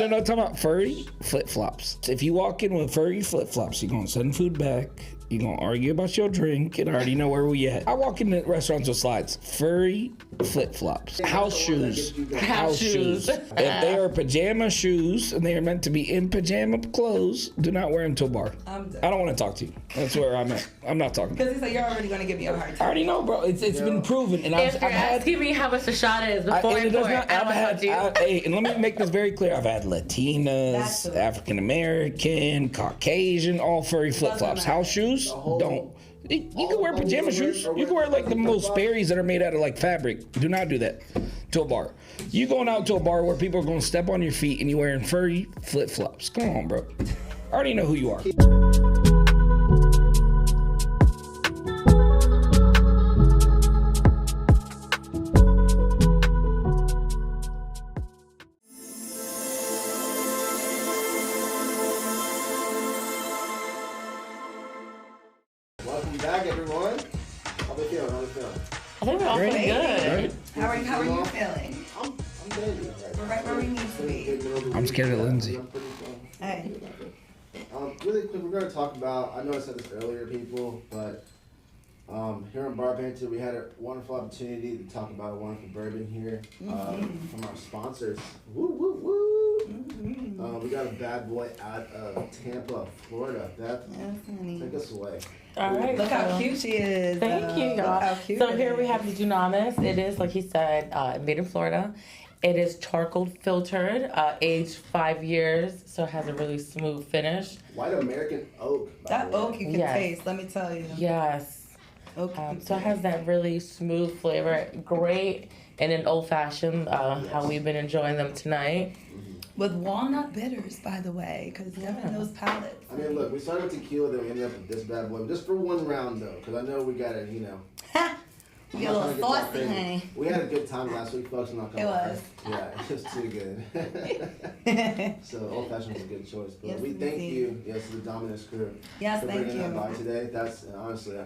No, talking about furry flip-flops. If you walk in with furry flip-flops, you're gonna send food back. You're gonna argue about your drink, and I already know where we at. I walk into restaurants with slides. Furry flip-flops. House shoes. House shoes. If they are pajama shoes and they are meant to be in pajama clothes, do not wear them to a bar. I don't want to talk to you. That's where I'm at. I'm not talking. Because he said you're already gonna give me a hard time. I already know, bro. It's been proven, and If you're asking me how much the shot is before I pour it, I don't want to talk to you. Hey, and let me make this very clear. I've had Latinas, African American, Caucasian, all furry flip-flops. House shoes, don't. You can wear pajama shoes. You can wear like the most Sperry's that are made out of like fabric. Do not do that to a bar. You going out to a bar where people are going to step on your feet and you wearing furry flip-flops. Come on, bro. I already know who you are. Welcome back, everyone. How we feeling? I think we're all feeling good. How are you feeling? I'm good. We're right where we need to be. I'm scared of Lindsay. Hey. Really quick, we're going to talk about, I know I said this earlier, people, but here in Banter, we had a wonderful opportunity to talk about a wonderful bourbon here from our sponsors. Woo, woo, woo. We got a bad boy out of Tampa, Florida. Bethe, take us away. All right. Look how cute she is. Thank you, y'all. So here we have the Dunamis. It is, like he said, made in Florida. It is charcoal filtered, aged 5 years, so it has a really smooth finish. White American oak. That oak you can taste, let me tell you. Yes. So it has that really smooth flavor. Great in an old fashioned, how we've been enjoying them tonight. With walnut bitters, by the way, because Devin knows palates. I mean, look, we started with tequila, then we ended up with this bad boy. Just for one round, though, because I know we got to, you know. You a little saucy, honey. We had a good time last week, folks. I'm not gonna lie. was. Yeah, it was too good. So old fashioned was a good choice. But we thank you, to the Dominus crew, for bringing that by today. That's honestly,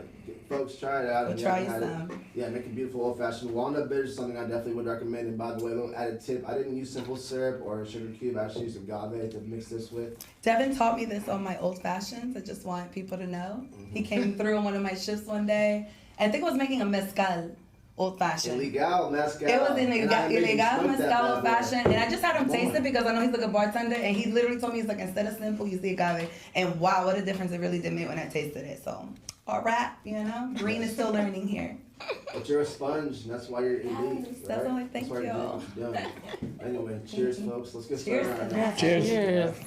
folks, try it out. We'll try some. Yeah, make a beautiful old fashioned. Walnut bitters is something I definitely would recommend. And by the way, a little added tip: I didn't use simple syrup or sugar cube. I actually used agave to mix this with. Devin taught me this on my old fashions. I just want people to know. He came through on one of my shifts one day. I think I was making a mezcal. Old fashioned. Illegal mezcal. It was illegal mezcal old fashioned. And I just had him taste it because I know he's a good bartender. And he literally told me, he's like, instead of simple, use the agave. And wow, what a difference it really did make when I tasted it. So, all right, you know, Green is still learning here. But you're a sponge, and that's why you're elite. That's why thank you. Anyway, cheers, folks. Let's get started. Cheers.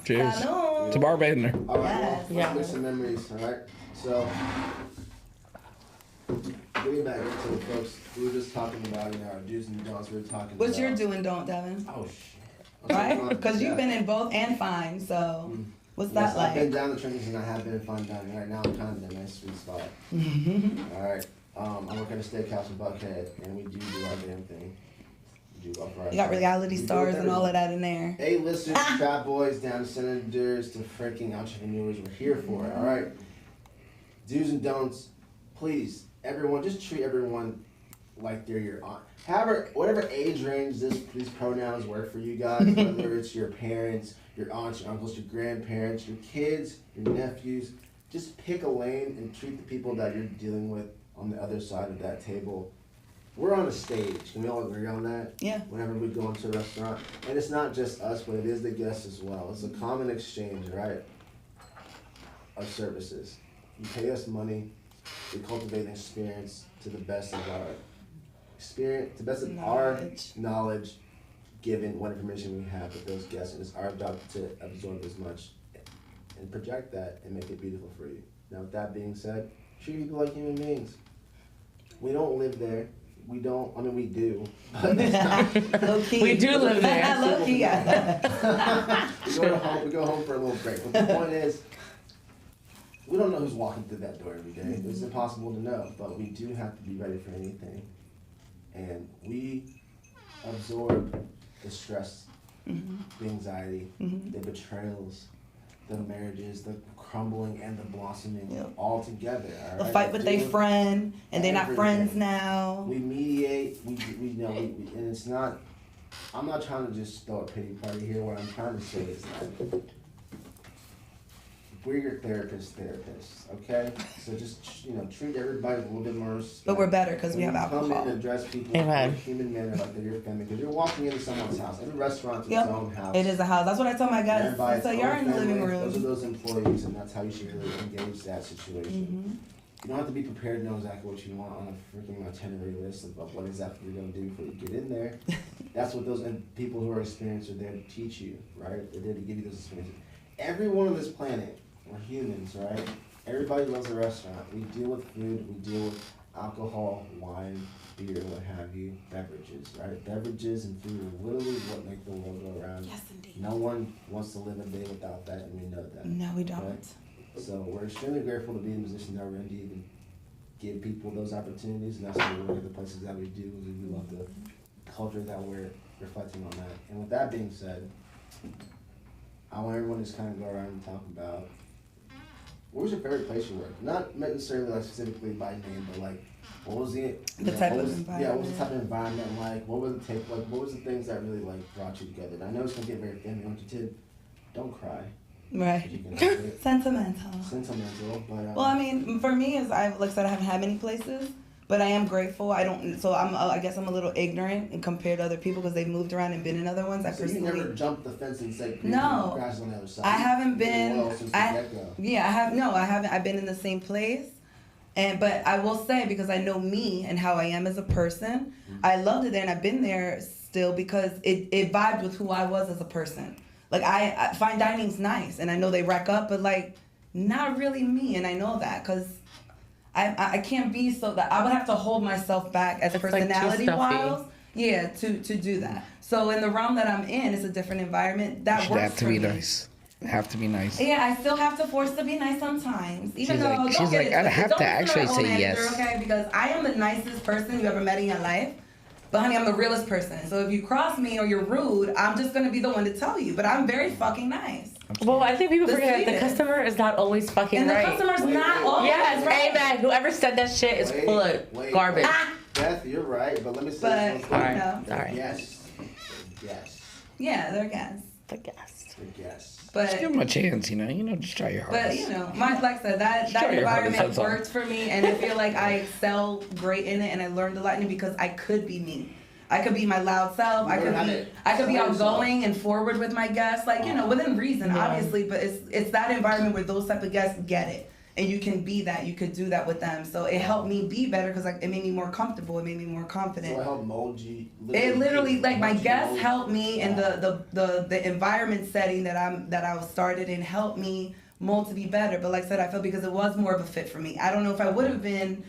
Cheers. Salud. To Barbander. All right, Yes. let's make some memories, all right? So, getting back into it, folks, we were just talking about, our do's and don'ts. We were talking What's about... your do and don't, Devin? Oh, shit. Right? Because you've been in both and fine, so what's that like? I've been down the trenches and I have been in fine dining. Right now I'm kind of in a nice sweet spot. All right. I'm working at a steakhouse in Buckhead, and we do our damn thing. We do You got reality stars and all of that in there. A-listers, trap boys, down to senators, to freaking entrepreneurs. We're here for it, all right? Do's and don'ts, please. Everyone, just treat everyone like they're your aunt. Whatever age range these pronouns work for you guys, whether it's your parents, your aunts, your uncles, your grandparents, your kids, your nephews, just pick a lane and treat the people that you're dealing with on the other side of that table. We're on a stage. Can we all agree on that? Yeah. Whenever we go into a restaurant. And it's not just us, but it is the guests as well. It's a common exchange, right, of services. You pay us money. We cultivate an experience to the best of our experience, to the best of our knowledge, given what information we have with those guests. And it's our job to absorb as much and project that and make it beautiful for you. Now, with that being said, treat people like human beings. We don't live there. We don't, I mean, we do. But Low key. We do live there. Low key, yeah. We go home for a little break. But the point is, we don't know who's walking through that door every day. It's impossible to know, but we do have to be ready for anything. And we absorb the stress, the anxiety, the betrayals, the marriages, the crumbling and the blossoming all together. All right? The fight with their friend, and they're not friends now. We mediate, we know, and it's not I'm not trying to just throw a pity party here. What I'm trying to say is that we're your therapists, okay? So just, treat everybody with a little bit more respect. But we're better because we have Come alcohol. in and address people in a human manner like they're your family. Because you're walking into someone's house. Every restaurant's its own house. It is a house. That's what I tell my guys. So you're in the living room. Those are those employees, and that's how you should really engage that situation. Mm-hmm. You don't have to be prepared to know exactly what you want on a freaking itinerary list of what exactly you're going to do before you get in there. That's what those people who are experienced are there to teach you, right? They're there to give you those experiences. Everyone on this planet, we're humans, right? Everybody loves a restaurant. We deal with food, we deal with alcohol, wine, beer, what have you, beverages, right? Beverages and food are literally what make the world go around. Yes, indeed. No one wants to live a day without that, and we know that. No, we don't. Okay? So we're extremely grateful to be in the position that we're in to even give people those opportunities, and that's why we look at the places that we do, because we love the culture that we're reflecting on that. And with that being said, I want everyone to just kind of go around and talk about what was your favorite place you worked? Not necessarily like specifically by name, but like what was the type of environment? Yeah, what was the type of environment like? What was the what was the things that really like brought you together? And I know it's gonna get very family oriented. Don't cry. Right. You can help it. Sentimental. But Well, I mean, for me, is like I said, I haven't had many places, but I am grateful. I guess I'm a little ignorant and compared to other people because they've moved around and been in other ones. So you never jumped the fence and said, no, crash on the other side. I haven't been. I haven't. I've been in the same place. But I will say, because I know me and how I am as a person, I loved it there, and I've been there still because it vibed with who I was as a person. Like, I fine dining's nice, and I know they rack up, but, like, not really me, and I know that, because I can't be so that I would have to hold myself back as personality-wise, to do that. So in the realm that I'm in, it's a different environment. That works have to for be me. nice. Have to be nice. Yeah, I still have to force to be nice sometimes. Even though I have to actually say yes. Okay, because I am the nicest person you ever met in your life. But honey, I'm the realest person. So if you cross me or you're rude, I'm just gonna be the one to tell you. But I'm very fucking nice. Well, I think people forget the customer is not always fucking right. And the customer's not always yes, right. Amen. Whoever said that shit is full of garbage. Beth, you're right, but let me say something. Sorry. Yes. Yeah, they're guests. The guests. But just give them a chance, just try your hardest. But like I said, that environment worked for me, and I feel like I excel great in it, and I learned a lot in it because I could be me. I could be my loud self. I could be outgoing and forward with my guests, within reason, obviously. But it's that environment where those type of guests get it, and you can be that. You could do that with them. So it helped me be better because it made me more comfortable. It made me more confident. So it helped mold you. It literally, my guests helped me, and the environment setting that I was started in helped me mold to be better. But like I said, I felt because it was more of a fit for me. I don't know if I would have been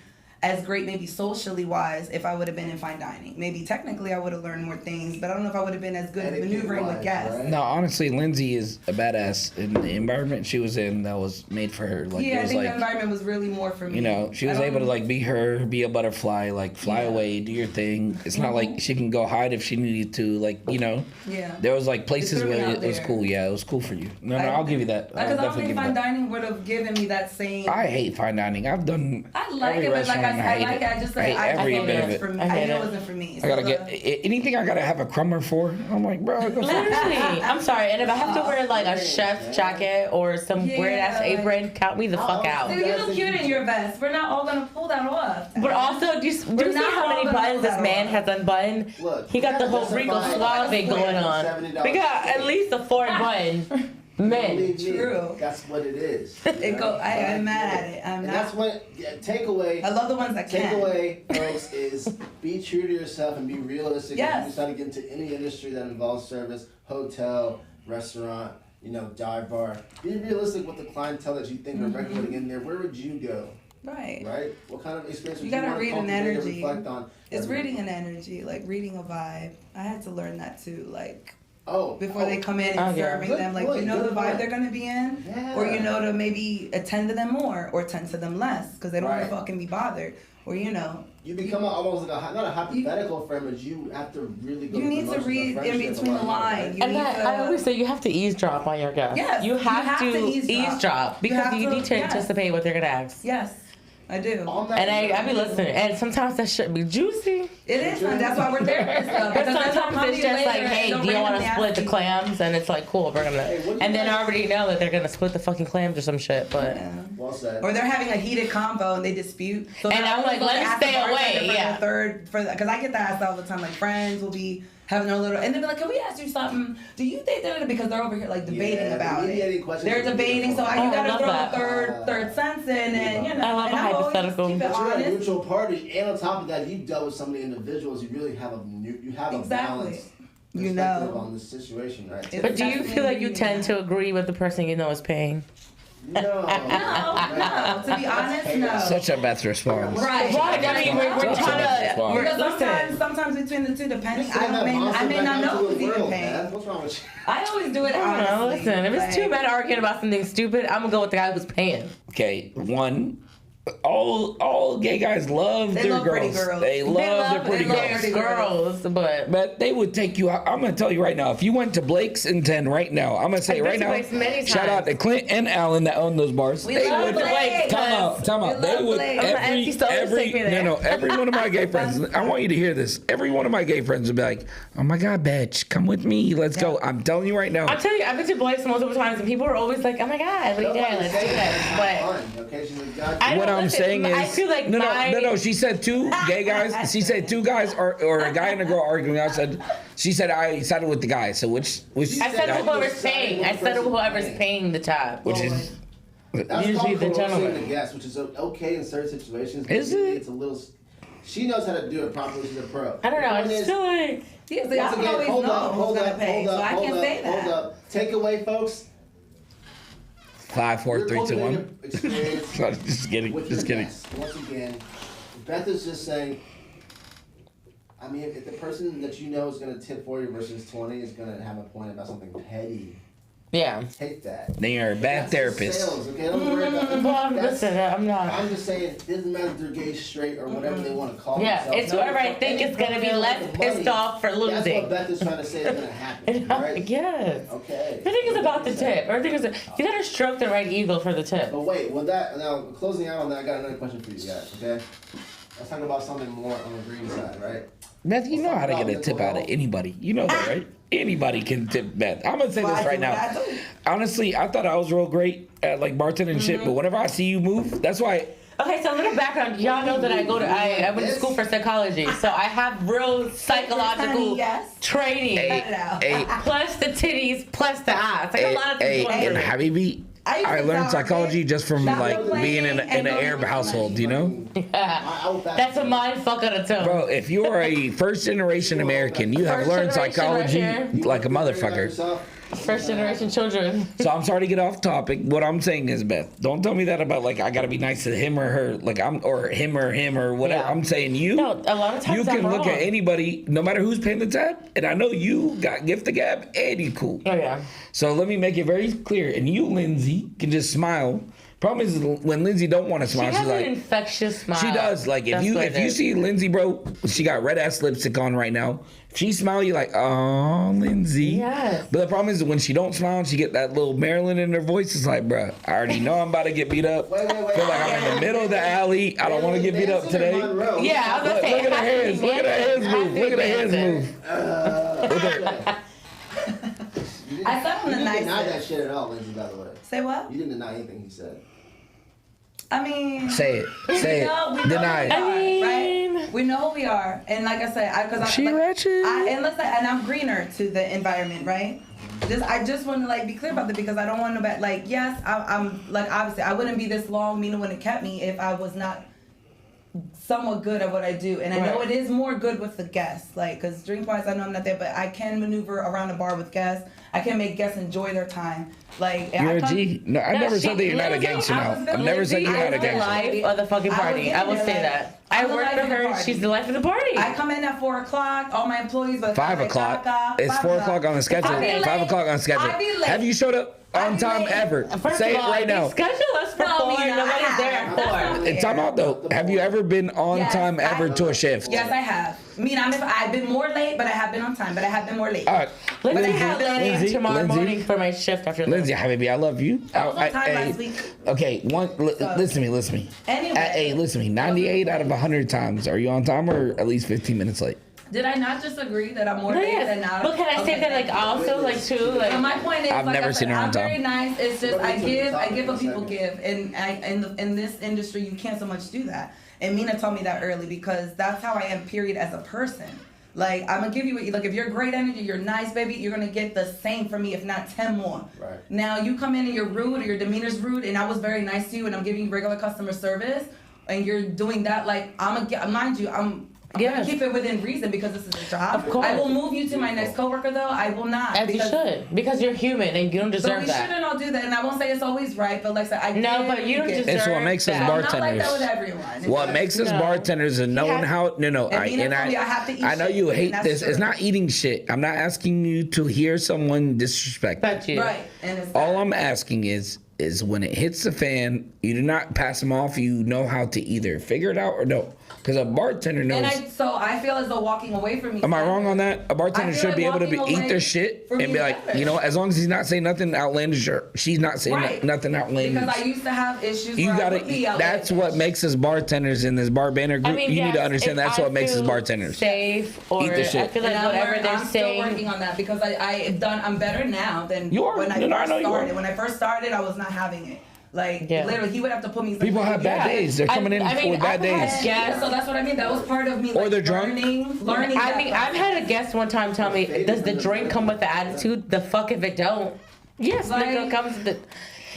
as great, maybe socially wise, if I would have been in fine dining. Maybe technically I would have learned more things, but I don't know if I would have been as good at maneuvering with guests. Right? No, honestly, Lindsay is a badass in the environment she was in that was made for her. Like, I think the environment was really more for me. She was able to be her, be a butterfly, fly away, do your thing. It's not like she can go hide if she needed to, Yeah. There was places where it was cool. Yeah, it was cool for you. No, I'll give you that. Because I don't think fine dining would have given me that same. I hate fine dining. I've done. I like it, but I like it. I just say I every bit of it. I know it wasn't for me. I gotta get anything. I gotta have a crummer for. I'm like, bro. Literally, I'm sorry. And if I have to wear a chef's jacket or some weird ass apron, count me the fuck out. Dude, you look cute in your vest. We're not all gonna pull that off. But also, do you see how many buttons this man has unbuttoned? Look, he got the whole Rico Suave going on. We got at least a 4 button. Men. True. That's what it is. I'm mad at it. I'm not. That's what takeaway. I love the ones that can. Takeaway, folks, is be true to yourself and be realistic. Yes. If you decide to get into any industry that involves service, hotel, restaurant, dive bar, be realistic with the clientele that you think are regulating in there. Where would you go? Right. Right? What kind of experience would you you gotta want read to an energy. reflect on? It's reading an energy, reading a vibe. I had to learn that too, before they come in and serving them, the vibe they're gonna be in, or to maybe attend to them more or attend to them less because they don't want to fucking be bothered, or You become almost not a hypothetical friend, but you have to really go. You need to read in between the lines. And I always say you have to eavesdrop on your guests. Yes, you have to eavesdrop because you need to anticipate what they're gonna ask. Yes. I do. And I be listening. And sometimes that shit be juicy. It is fun. That's why we're there. But sometimes it's just like, hey, do you want to split the clams? And it's like, cool, we're gonna. And then I already know that they're gonna split the fucking clams or some shit. But Well said. or they're having a heated convo and they dispute. So and I'm like, let me stay away. Yeah. Because I get that asked all the time. Like friends will be having their little, and they'll be like, can we ask you something? Do you think that, because they're over here like debating about it. They're debating, so you gotta throw a third sense in, and you know. I love a hypothetical. Keep it But you're a honest. neutral party, and on top of that, you dealt with so many individuals. You really have a balanced perspective on this situation, right? But do you feel like you tend to agree with the person you know is paying? No. No. To be honest, no. Such a Beth response. Right. I mean, we're trying to. Because sometimes between the two, depending, I may not know who's even paying. What's wrong with you? I always do it I don't know. honestly. Listen, if it's two men arguing about something stupid, I'm gonna go with the guy who's paying. Okay, one. All gay guys love They their love girls. pretty girls. They love their pretty girls. Girls, But they would take you out. I'm going to tell you right now, if you went to Blake's in 10 right now, I'm going to say I've right been to now, Blake's many shout out to Clint and Alan that own those bars. We they love would, Blake's. Time out. We They love would, Blake's. every one of my gay friends, I want you to hear this. Every one of my gay friends would be like, oh my God, bitch, come with me. Let's go. I'm telling you right now. I'm telling you, I've been to Blake's multiple times, and people are always like, "Oh my God, what are you doing? Let's do this." But What I'm saying is, I feel like no. She said two gay guys. She said two guys or a guy and a girl arguing. She said I sided with the guy. So which I said whoever's paying. I said whoever's paying the tab. which is That's usually the the gentleman. to guess, which is okay in certain situations. But Is it? It's a little. She knows how to do it properly. She's a pro. I don't know. The I point just is, feel like Yeah, so I don't always know who's gonna pay, so I can't say that. Hold up. Takeaway, folks. 5, 4, 3, 2, 1. Experience Just kidding. with Just your kidding. guests. Once again, Beth is just saying. I mean, if the person that you know is going to tip 40 versus 20 is going to have a point about something petty, yeah. take that. They are a bad That's therapist. Sales, okay? Don't worry about that. Well, That's- listen, I'm not. I'm just saying, it doesn't matter if they're gay, straight, or whatever they want to call Yeah, themselves. it's whoever I think is gonna be less pissed off for That's losing. what Beth is trying to say is going to happen, right? Yes. Okay. Everything is about the tip. Everything is. You gotta stroke the right eagle for the tip. But wait, now closing out on that, I got another question for you guys, okay? Let's talk about something more on the green side, right? Beth, you know how to get a tip out of anybody. You know that, right? Anybody can tip Beth. I'm gonna say this right now. Honestly, I thought I was real great at like bartending and shit, but whenever I see you move, that's why. Okay, so a little background. Y'all know that I went to school for psychology, so I have real psychological training. Plus the titties, plus the ass. Like a lot of people. And Habibi, I learned psychology just from like being in an Arab household, you know? That's a mind fuck on its own. Bro, if you are a first generation American, you have First learned generation psychology right here. like a motherfucker. First generation children. So I'm sorry to get off topic. What I'm saying is, Beth, don't tell me that about like I gotta be nice to him or her, like or him or whatever. Yeah. I'm saying you. No, a lot of times you can I'm look wrong. at anybody, no matter who's paying the tab, and I know you got gift the gab and you cool. Oh yeah. So let me make it very clear, and you, Lindsay, can just smile. Problem is when Lindsay don't want to She smile, has she's an like. infectious smile. She does. Like if That's what you it is. see Lindsay, bro, she got red ass lipstick on right now. If she smile, you're like, oh, Lindsay. Yes. But the problem is when she don't smile and she get that little Maryland in her voice, it's like, bruh, I already know I'm about to get beat up. Wait. Feel like I'm in the middle of the alley. I don't want to get beat up today. Yeah, I was Look, gonna say. look at her hands. Look at her hands move. Look at her hands move. Look at her. I said I'm You the didn't deny that nicest. shit at all, Lindsay, by the way. Say what? You didn't deny anything he said. I mean, Say it. Say it. we Deny know who we it. are, right? We know who we are, and like I said, because She ratchet. and I'm greener to the environment, right? I just want to like be clear about that because I don't want to like yes, I'm like obviously I wouldn't be this long. Mina wouldn't have kept me if I was not somewhat good at what I do, and I know it is more good with the guests, like because drink wise I know I'm not there, but I can maneuver around a bar with guests. I can make guests enjoy their time. Like You're a G. No, I never said that you're not a gangster now. I've never said you're not a the gangster. life of the fucking party. I will say that. I work for her. She's the life of the party. I come in at 4:00. All my employees, but 5 o'clock. It's 4 o'clock on the schedule. I be late. 5 o'clock on the schedule. I be late. Have you showed up? on time ever? First Say of it all, right now. schedule us for No, 4. Mina, Nobody's there at 4. Time out though. Have you ever been on Yes, time ever to a shift? Yes, I have. I've been more late, but I have been on time. But I have been more late. All right. Lindsay Lindsay, had to leave Lindsay, tomorrow Lindsay. morning for my shift after Lindsay, baby, I love you. I was on time Hey, last week. Okay, listen to me. Anyway. Hey, listen to me. 98 out of 100 times, are you on time or at least 15 minutes late? Did I not just agree that I'm more No, late yes. than not? But can I say that, like, also, like, too, like... But my point is, I've like never I seen said, her on I'm time. very nice. It's just But I we give took the what people second. give, and in this industry you can't so much do that. And Mina told me that early because that's how I am. Period, as a person. Like, I'm gonna give you what you like. If you're great energy, you're nice, baby. You're gonna get the same from me, if not 10 more. Right. Now you come in and you're rude, or your demeanor's rude, and I was very nice to you, and I'm giving you regular customer service, and you're doing that. Like, mind you, I'm gonna keep it within reason because this is a job. Of course. I will move you to my next coworker though. I will not. As you should, because you're human and you don't But deserve we that. shouldn't all do that, and I won't say it's always right, but like I said, I No, give, but you don't give. deserve It's what makes us that. I'm not like bartenders. that with everyone. What makes us No. bartenders is knowing how. No, And Mina told me I have to eat I know shit, you and hate that's this. It's true. not eating shit. I'm not asking you to hear someone disrespect. But you. Right, and it's All that. I'm asking is when it hits the fan, you do not pass them off. You know how to either figure it out or no. Because a bartender knows. And I feel as though walking away from me. Am I wrong on that? A bartender I feel should like be able to walking eat away their shit from and me be is like, better. you know, as long as he's not saying nothing outlandish or she's not saying Right. nothing outlandish. Because I used to have issues. You where I gotta. would be That's outlandish. what makes us bartenders in this bar banner group. You need yes, to understand if that's I what makes us feel bartenders. Safe or Eat the shit. I feel like And whatever they're I'm still saying. working on that because I'm better now than You are. when I No, I first know you are. started. When I first started, I was not having it. Like, Yeah. literally, he would have to put me. People have bad days. They're coming in with bad I've had days. guests- So that's what I mean. That was part of me. Or like, they're drunk. Learning. I that mean, I've process. had a guest one time tell me, "Does the drink come with the attitude? The fuck if it don't." Yes, Like, nigga comes with the.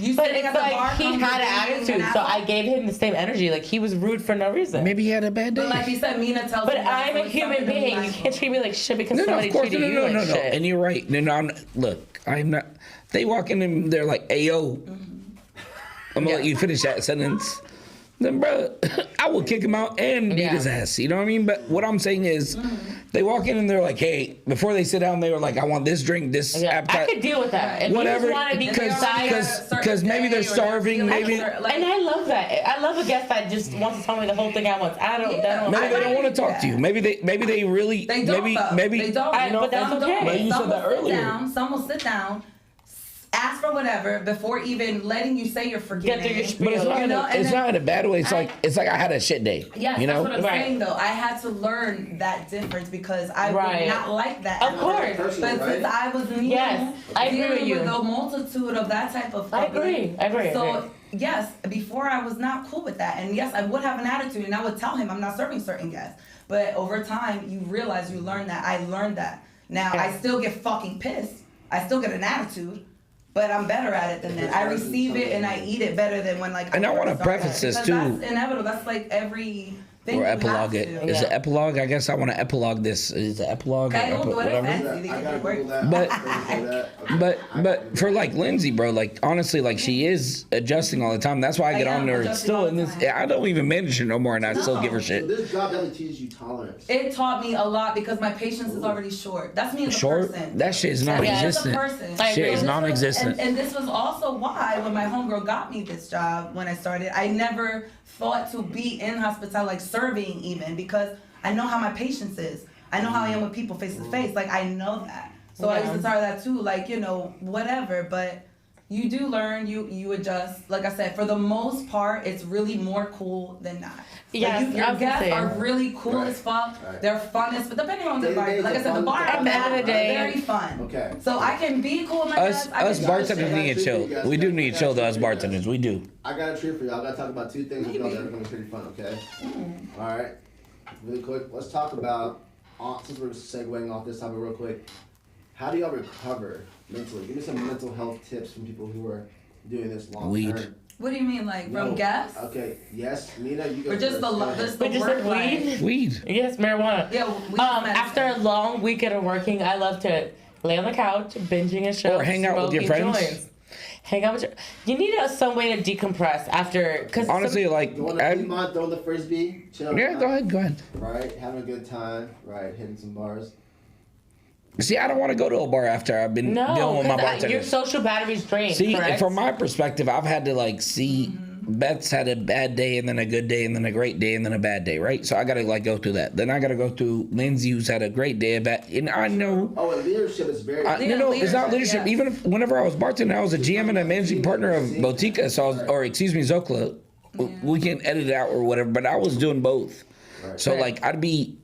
You But sitting it's at the bar like he comes had with an being attitude, so asshole. I gave him the same energy. Like he was rude for no reason. Maybe he had a bad day. But like you said, Mina tells But me. that, I'm so a it's human something to be being. You mindful. can't treat me like shit because No, somebody of course, treated no, you like shit. And you're right. Look, I'm not. They walk in and they're like, "Ayo." I'm gonna let you finish that sentence. Then, bro, I will kick him out and beat his ass. You know what I mean? But what I'm saying is, they walk in and they're like, "Hey," before they sit down, they were like, "I want this drink, this Yeah, I appetite." could deal with that. If Whatever, you just want to be because maybe they're starving, maybe and I love that. I love a guest that just wants to tell me the whole thing at once. I don't. Yeah. That maybe they don't want to talk to you. Maybe they really. They don't. Maybe They don't. I- but that's Some okay. don't. But you Some said that will sit earlier. down, some will sit down, ask for whatever before even letting you say you're forgiving. Get through your But it's not. You know, and It's then- not in a bad way. It's like I had a shit day. Yes, you know. that's what I'm Right. saying though. I had to learn that difference because I Right. would not like that. Of course. But since I was new, Yes, I agree dealing with you. with a multitude of that type of I public. agree. So yes, before I was not cool with that, and yes, I would have an attitude, and I would tell him I'm not serving certain guests. But over time, you realize you learn that. I learned that. Now Yeah. I still get fucking pissed. I still get an attitude. But I'm better at it than that. I receive it and I eat it better than when like. And I want to first started. preface this Because too. That's inevitable. That's like every thing. Or you have epilogue it. to. Is Yeah. it epilogue? I guess I want to epilogue this. Is it epilogue? Okay, or we'll do it. whatever. Fancy. I gotta Google that. But- But But for like Lindsay, bro, like honestly, like she is adjusting all the time. That's why I get I on am her adjusting still all in the this. time. I don't even manage her no more, and I still No. give her So shit. this job definitely teaches you tolerance. It taught me a lot because my patience is already short. That's me as a Short. person. That shit is That's me as a non-existent. person. I Shit agree. is And this was- non-existent. And this was also why when my homegirl got me this job when I started, I never thought to be in hospitality, like serving even, because I know how my patience is. I know how I am with people face to face. Like, I know that. So I used to tell her that too, like, you know, whatever. But you do learn, you adjust. Like I said, for the most part, it's really more cool than not. Yes, Like your I was gonna guests say. are really cool Right. as fuck. Right. They're fun as, but depending on the Day-to-day bar. is Like I a said, the fun bar time. I'm At the end of the day- very fun. Okay. So I can be cool with my Us guests. I can us do bartenders shit. need to chill. We do need to chill though as bartenders. We do. I got a treat for you. I gotta talk about two things with y'all that are gonna be pretty fun, okay? All right. Really quick, let's talk about, since we're segueing off this topic real quick, how do y'all recover mentally? Give me some mental health tips from people who are doing this long Weed. term. What do you mean, like No. from guests? Okay, yes, Mina, you go Or just first. Go ahead. just the We just work said life? weed. Weed. Yes, marijuana. Yeah, weed After a medicine. long weekend of working, I love to lay on the couch, binging a show, Or hang out with your smoking friends. joints. Hang out with your. You need some way to decompress after, cause Honestly, like, Going to Piedmont, throwing the frisbee, chill. yeah, go ahead. Right, having a good time, right, hitting some bars. See, I don't want to go to a bar after I've been dealing with my bartender. Your social battery's drained. See, correct? from my perspective, I've had to like see Beth's had a bad day and then a good day and then a great day and then a bad day, right? So I gotta like go through that. Then I gotta go through Lindsay, who's had a great day, a bad, and I know. Oh, and leadership is very. No, it's not leadership. Yeah. Even if, whenever I was bartending, I was a GM and a managing partner of Botica, so Zocla. Yeah. We can edit it out or whatever, but I was doing both. Right. So like I'd be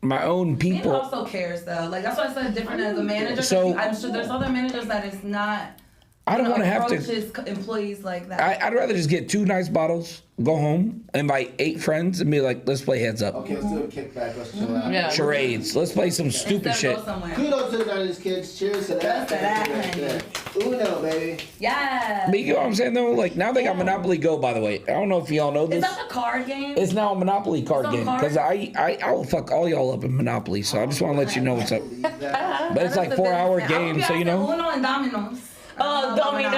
my own He people. also cares though. Like that's why I said different as a manager. So- I'm sure there's other managers that is not. I don't want to have approach to. his employees like that. I'd rather just get 2 nice bottles, go home, invite 8 friends, and be like, let's play heads up. Okay, let's do a kickback. Let's chill out. Yeah. Charades. Let's play some stupid Instead shit. of go somewhere. Kudos to the 90s kids. Cheers to that. Cheers to that, Uno, baby. Yeah. But you know what I'm saying though? Like now they got Monopoly Go, by the way. I don't know if y'all know Is this. that the card game? It's now a Monopoly card It's on game because cards? I will fuck all y'all up in Monopoly. So I just want to let you know what's up. Believe that. But it's like That's the 4-hour business. game, so you know. Uno and Dominoes. Oh, domino.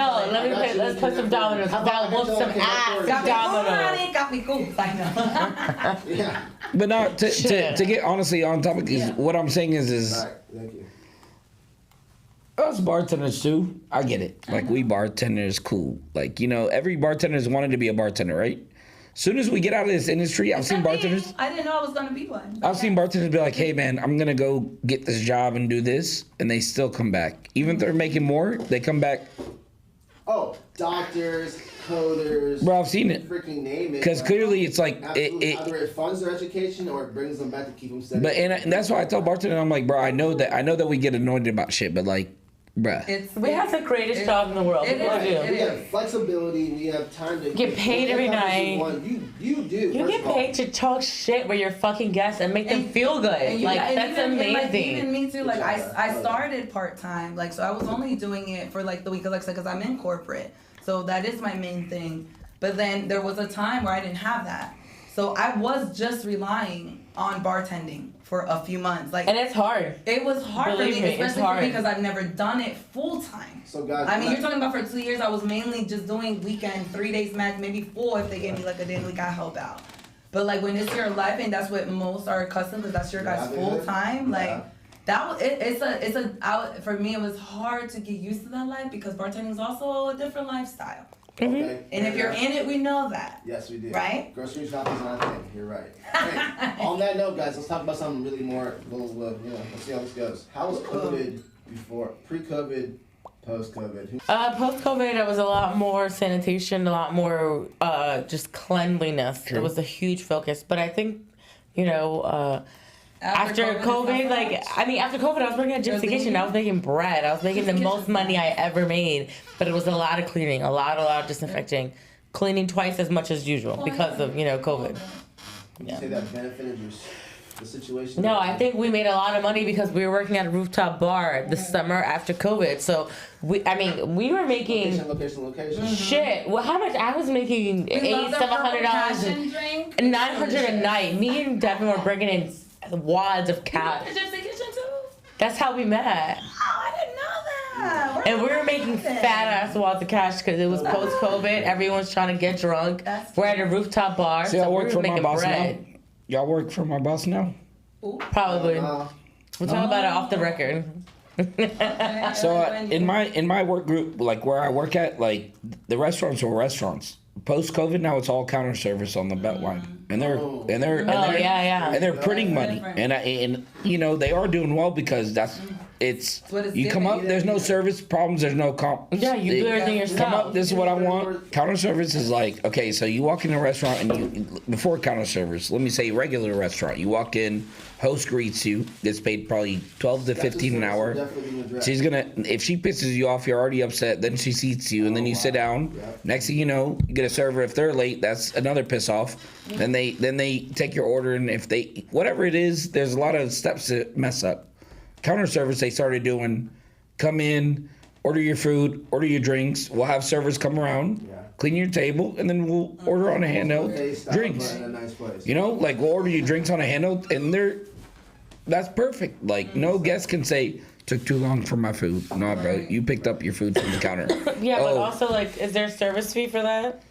Let's put some dominoes. That wants some ass dominoes. Got me cool. I know. Yeah. But not to get honestly on topic is Yeah. what I'm saying is All right. Thank you. us bartenders too. I get it. Like we bartenders, cool. Like you know, every bartender's wanted to be a bartender, right? Soon as we get out of this industry, I've seen bartenders. I didn't know I was gonna be one. I've seen bartenders be like, "Hey man, I'm gonna go get this job and do this," and they still come back. Even if they're making more, they come back. Oh, doctors, coders. Bro, I've seen it. Freaking name it. Because clearly it's like Absolutely. Either it funds their education or it brings them back to keep them steady. But and that's why I tell bartenders, I'm like, bro, I know that we get annoyed about shit, but like, bruh. We have the greatest job in the world. It We really is. do. we have flexibility. We have time to Get paid every night. You do. You first get of all. paid to talk shit with your fucking guests and make them feel good. And you Like got- and that's even, and, like, amazing. even me too. Like Good job, I started part time. Like so I was only doing it for like the week, like because I'm in corporate. So that is my main thing. But then there was a time where I didn't have that. So I was just relying on bartending for a few months. Like And it's hard. it was hard Believe for me, me, it's especially hard. for me because I've never done it full time. So guys, I mean, you're talking about for 2 years, I was mainly just doing weekend, 3 days max, maybe 4 if they gave me like a day and week, I help out. But like when it's your life and that's what most are accustomed because that's your guys full time. Like that was for me it was hard to get used to that life because bartending is also a different lifestyle. Okay. And if you're in it, we know that. Yes, we do. Right? Grocery shopping's not a thing. You're right. Hey, on that note, guys, let's talk about something really more. Let's see how this goes. How was COVID before, pre-COVID, post-COVID? Post-COVID, it was a lot more sanitation, a lot more just cleanliness. True. It was a huge focus. But I think, after it's COVID, not like, much. I mean, after COVID, I was working at Gypsy Kitchen. I was making bread. I was making the Gypsy most Kitchen. money I ever made. But it was a lot of cleaning, a lot of disinfecting. Cleaning twice as much as usual because of, COVID. Would you say that benefited the situation? No, I think we made a lot of money because we were working at a rooftop bar the summer after COVID. So, we were making... Location. Shit. Well, how much? I was making $700, $900 a night. Me and Devin were bringing in wads of cash. Gypsy Kitchen too? That's how we met. Oh, I didn't know that. And we were making fat ass wads of cash because it was post COVID. Everyone's trying to get drunk. That's We're at a rooftop bar. See, so I work we for were my making boss bread. now. Y'all work for my boss now. Probably. Uh, We'll talk about it off the record. So in my work group, like where I work at, like the restaurants were restaurants. Post COVID, now it's all counter service on the Beltline, and they're Oh, yeah. and they're printing money, different. and they are doing well because it's what it's you come giving up, you. there's no service problems, there's no comp. Yeah, you do everything Come yourself. up, this is what I want. Counter service is like, okay, so you walk in a restaurant and before counter service, let me say regular restaurant, you walk in, host greets you, gets paid probably 12 to 15 an hour. She's gonna, if she pisses you off, you're already upset, then she seats you and then you sit down. Next thing you know, you get a server. If they're late, that's another piss off. Then they take your order, and if they, whatever it is, there's a lot of steps to mess up. Counter service, they started doing, come in, order your food, order your drinks. We'll have servers come around, clean your table, and then we'll order on a handheld drinks. In a nice place. Like we'll order your drinks on a handheld, and that's perfect. Like no guest can say, took too long for my food. No, bro, you picked up your food from the counter. Yeah, but also, like, is there a service fee for that?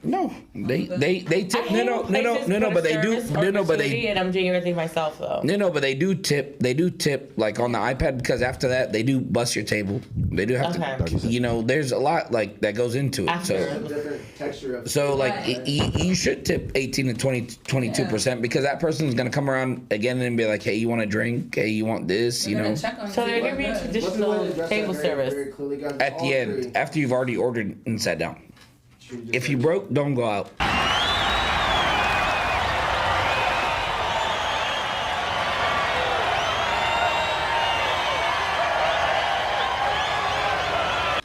No, they tip. No, but they do. No, but they. And I'm doing everything myself though. No, but they do tip. They do tip like on the iPad because after that they do bust your table. They do have to. You know, there's a lot like that goes into it. Different texture of. So like you should tip 18 to 22% because that person's gonna come around again and be like, hey, you want a drink? Hey, you want this? You know. So they're gonna be a traditional table service. At the end, after you've already ordered and sat down. If you broke, don't go out.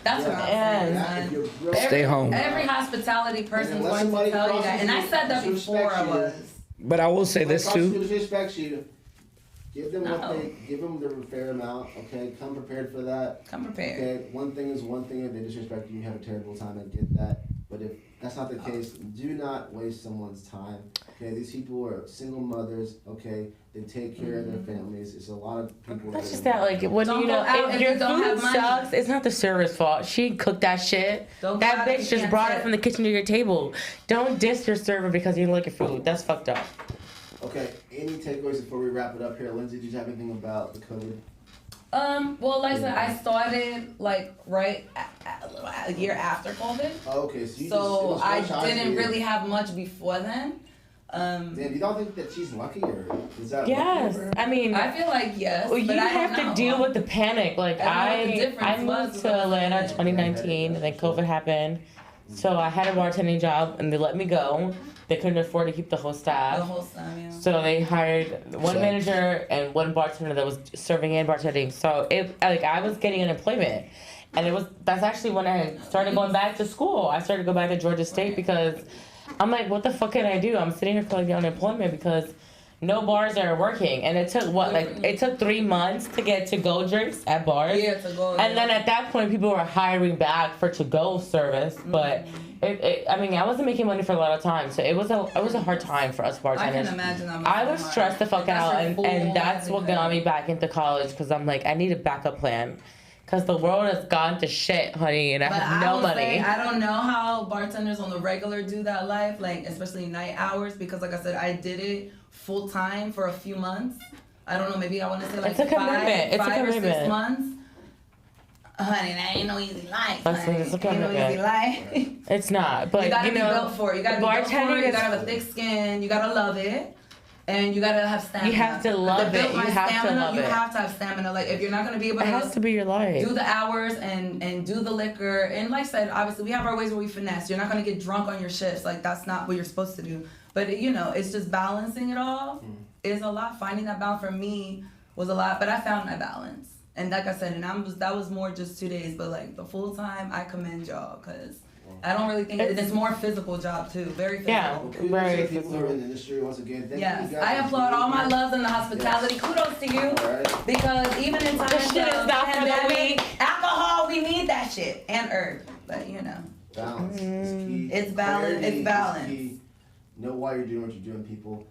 That's what I'm saying. Stay home. Every hospitality person is going to tell you that. And I said that before I was. But I will say this too. Disrespects you. Give them give them the fair amount, okay? Come prepared for that. Come prepared. Okay, one thing is one thing. If they disrespect you, you have a terrible time. I get that. But if that's not the case, do not waste someone's time. Okay, these people are single mothers. Okay, they take care of their families. It's a lot of people. That's just that, like, when you know, if your food sucks, it's not the server's fault. She cooked that shit. That bitch just brought it from the kitchen to your table. Don't diss your server because you don't like your food. That's fucked up. Okay, any takeaways before we wrap it up here? Lindsay, did you have anything about the COVID? Well, like I said, I started like right a year after COVID. Oh, okay, so I didn't really have much before then. Dan, you don't think that she's lucky, or is that? Yes, I mean, I feel like yes. Well, you have to deal with the panic. Like I moved to Atlanta 2019, and then COVID happened. So I had a bartending job, and they let me go. They couldn't afford to keep the whole staff. Yeah. So they hired one manager and one bartender that was serving and bartending. So I was getting unemployment. And that's actually when I started going back to school. I started to go back to Georgia State because I'm like, what the fuck can I do? I'm sitting here collecting unemployment because no bars are working. And it took it took 3 months to get to-go drinks at bars. Yeah, to-go. And then at that point, people were hiring back for to-go service. But I wasn't making money for a lot of time, so it was a hard time for us bartenders. I can imagine that. I was stressed the fuck out, and that's what got me back into college because I'm like, I need a backup plan. Because the world has gone to shit, honey, and I have no money. I don't know how bartenders on the regular do that life, like especially night hours, because like I said, I did it full time for a few months. I don't know, maybe I want to say like it's a commitment. five or 6 months. Honey, that ain't no easy life. It's ain't no easy life. It's not, but you gotta be built for it. You gotta be built for it. You gotta have a thick skin. You gotta love it. And you gotta have stamina. You have to love it. You have to love it. You have to have stamina. Like if you're not gonna be able to, it has to be your life. Do the hours and do the liquor. And like I said, obviously we have our ways where we finesse. You're not gonna get drunk on your shifts. Like that's not what you're supposed to do. But it's just balancing it all is a lot. Finding that balance for me was a lot. But I found my balance. And like I said, that was more just 2 days. But like the full time, I commend y'all because I don't really think it's more physical job too. Very physical. Yeah, very physical. In the industry once again. Yes, I applaud all my loves in the hospitality. Yes. Kudos to you because even in times of pandemic, alcohol, we need that shit and herb. But balance is key. It's balance. It's balance. Key. Know why you're doing what you're doing, people.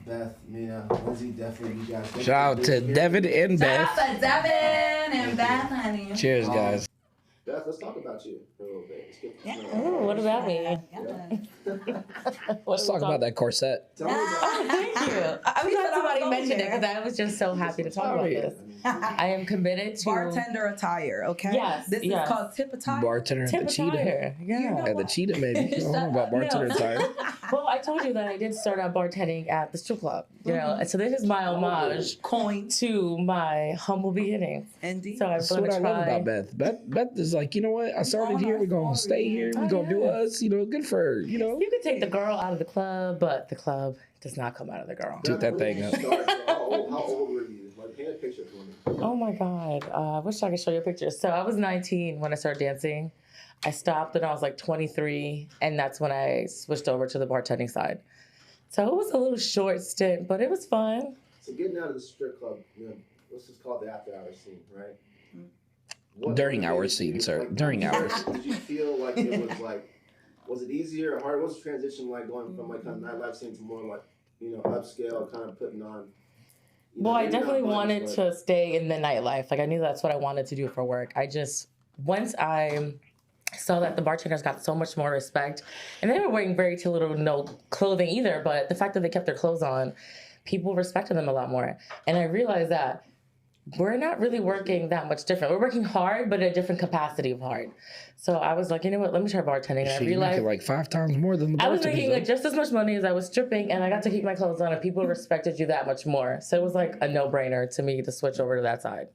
Beth, Mina, Lindsay, definitely you guys. Shout out to Devin and Beth. Shout out to Devin and Beth, honey. Cheers, guys. Beth, let's talk about you for a little bit. Oh, what about me? Let's talk about that corset. Thank you. I'm glad somebody mentioned it because I was just so happy to talk about this. I am committed to bartender attire. Okay. Yes. This is called tip attire. Bartender at the Cheetah. Yeah. At the Cheetah, maybe. I don't know about bartender attire. Well, I told you that I did start out bartending at the strip club. And so this is my homage to my humble beginnings. Indeed. So that's what I love about Beth. Beth is like, you know what? I started here. We're gonna stay here. We're gonna do us. Good for her. You could take the girl out of the club, but the club does not come out of the girl. Toot that thing up. How old were you? Paint a picture for me. Oh my God. I wish I could show you a picture. So I was 19 when I started dancing. I stopped when I was like 23, and that's when I switched over to the bartending side. So it was a little short stint, but it was fun. So getting out of the strip club, let's just call it the after hours scene, right? During hours scene, sir. During hours. Did you feel like it was it easier or harder? What was the transition like going from like kind of nightlife scene to more like, upscale, kind of putting on? Well, I definitely wanted to stay in the nightlife. Like I knew that's what I wanted to do for work. Once I saw that the bartenders got so much more respect, and they were wearing very too little no clothing either, but the fact that they kept their clothes on, people respected them a lot more. And I realized that we're not really working that much different. We're working hard, but a different capacity of hard. So I was like, you know what, let me try bartending. And I Shit, you realized making like 5 times more than the I was bartenders, making though. like just as much money as I was stripping, and I got to keep my clothes on, and people respected you that much more. So it was like a no-brainer to me to switch over to that side.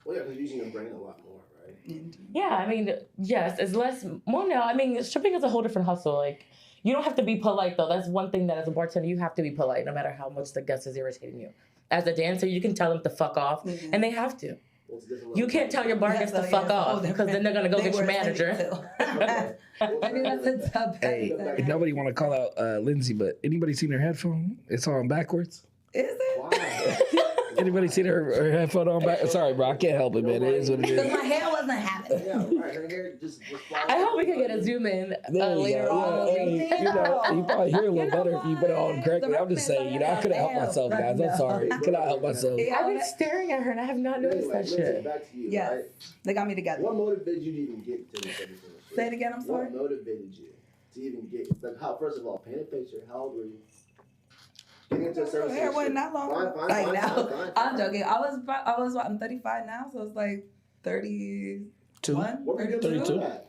Well, yeah, because you're using your brain a lot more, right? Yeah, I mean, yes, it's less. Well, no, I mean, stripping is a whole different hustle. Like, you don't have to be polite though. That's one thing that as a bartender you have to be polite, no matter how much the guest is irritating you. As a dancer, you can tell them to fuck off, and they have to. You can't tell your bar guests to fuck off because then they're gonna go get your manager. Maybe that's a tough. Hey, nobody want to call out Lindsay, but anybody seen her headphone? It's on backwards. Is it? Wow. Anybody seen her headphone on back? Sorry, bro, I can't help it, man. It is what it Because is. my hair wasn't having it. Yeah, right. Her hair just I hope we can get a zoom in later on. Hey, you probably hear a little better if you put it on correctly. I'm just saying, I couldn't help myself, guys. I'm sorry. Could not help myself. I've been staring at her and I have not noticed that shit. Back to you, Yes. right? They got me together. What motivated you to even get to this everything? Say it again, I'm sorry. What motivated you to even get, like, how, first of all, paint a picture, how old were you? Getting into a service Hair wasn't that long. Fine. I'm joking. I'm 35 now, so it's like 31, What were you doing 32. before that?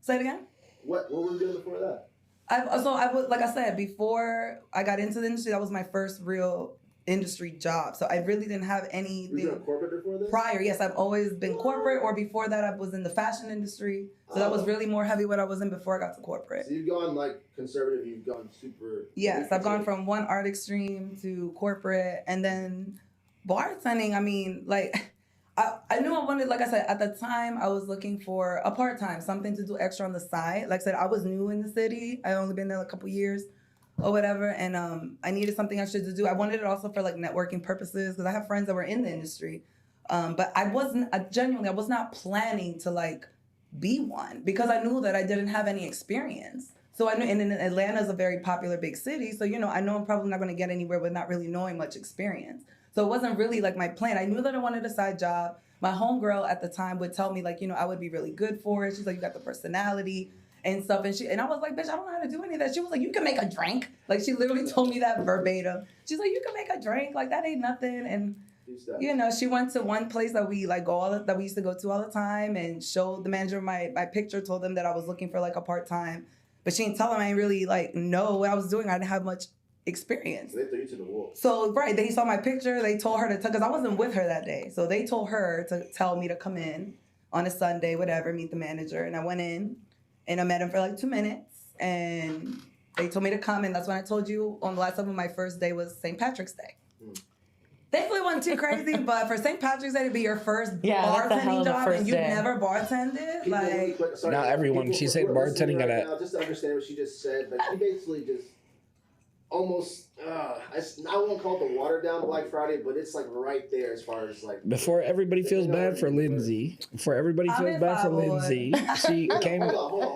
Say it again. What were you doing before that? I was, like I said, before I got into the industry, that was my first real industry job. So I really didn't have Were anything you doing corporate before this? prior. Yes, I've always been corporate, or before that I was in the fashion industry. So that was really more heavy what I was in before I got to corporate. So you've gone like conservative, you've gone super. Yes, I've gone from one art extreme to corporate, and then bartending. I mean, like, I knew I wanted, like I said, at the time I was looking for a part-time, something to do extra on the side. Like I said, I was new in the city. I only been there a couple years or whatever, and I needed something extra to do. I wanted it also for like networking purposes because I have friends that were in the industry, but I was not planning to like be one because I knew that I didn't have any experience. So I knew, and Atlanta is a very popular big city, so I know I'm probably not going to get anywhere with not really knowing much experience. So it wasn't really like my plan. I knew that I wanted a side job. My homegirl at the time would tell me like, I would be really good for it. She's like, you got the personality and stuff. And I was like, bitch, I don't know how to do any of that. She was like, you can make a drink. Like, she literally told me that verbatim. She's like, you can make a drink. Like, that ain't nothing. And, she went to one place that we like that we used to go to all the time and showed the manager my picture, told them that I was looking for like a part-time. But she didn't tell them I didn't really like know what I was doing. I didn't have much experience. They threw you to the wolves. So, right, they saw my picture. They told her to, because I wasn't with her that day. So they told her to tell me to come in on a Sunday, whatever, meet the manager. And I went in and I met him for like 2 minutes. And they told me to come. And that's when I told you on the last time of my first day was St. Patrick's Day. Thankfully, it wasn't too crazy, but for St. Patrick's Day to be your first bartending job and you've never bartended, like... Not everyone. She said bartending at now, just to understand what she just said, like, she basically just almost, I won't call it the watered down Black Friday, but it's like right there as far as like... Before everybody feels bad for Lindsay, she came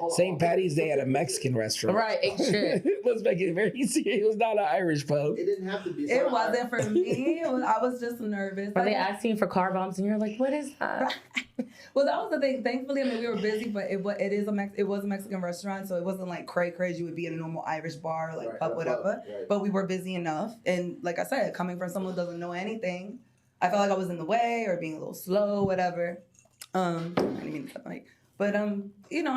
St. Patty's Day at a Mexican restaurant. Right, ain't shit. Let's make it very easy. It was not an Irish pub. It didn't have to be. It wasn't for me. I was just nervous. Were they asking for car bombs and you're like, what is that? Well, that was the thing. Thankfully, I mean, we were busy, but it was a Mexican restaurant, so it wasn't like crazy. You would be in a normal Irish bar, or like pub, whatever. Right. But we were busy enough, and like I said, coming from someone who doesn't know anything, I felt like I was in the way or being a little slow, whatever. I didn't mean to cut the mic. But I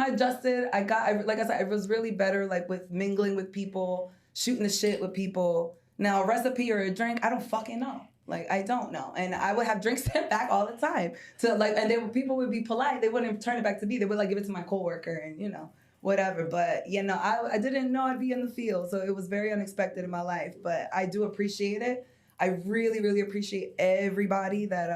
adjusted. Like I said, it was really better like with mingling with people, shooting the shit with people. Now, a recipe or a drink, I don't fucking know. Like, I don't know. And I would have drinks sent back all the time. And people would be polite. They wouldn't turn it back to me. They would, like, give it to my coworker and, whatever. But, I didn't know I'd be in the field. So it was very unexpected in my life. But I do appreciate it. I really, really appreciate everybody that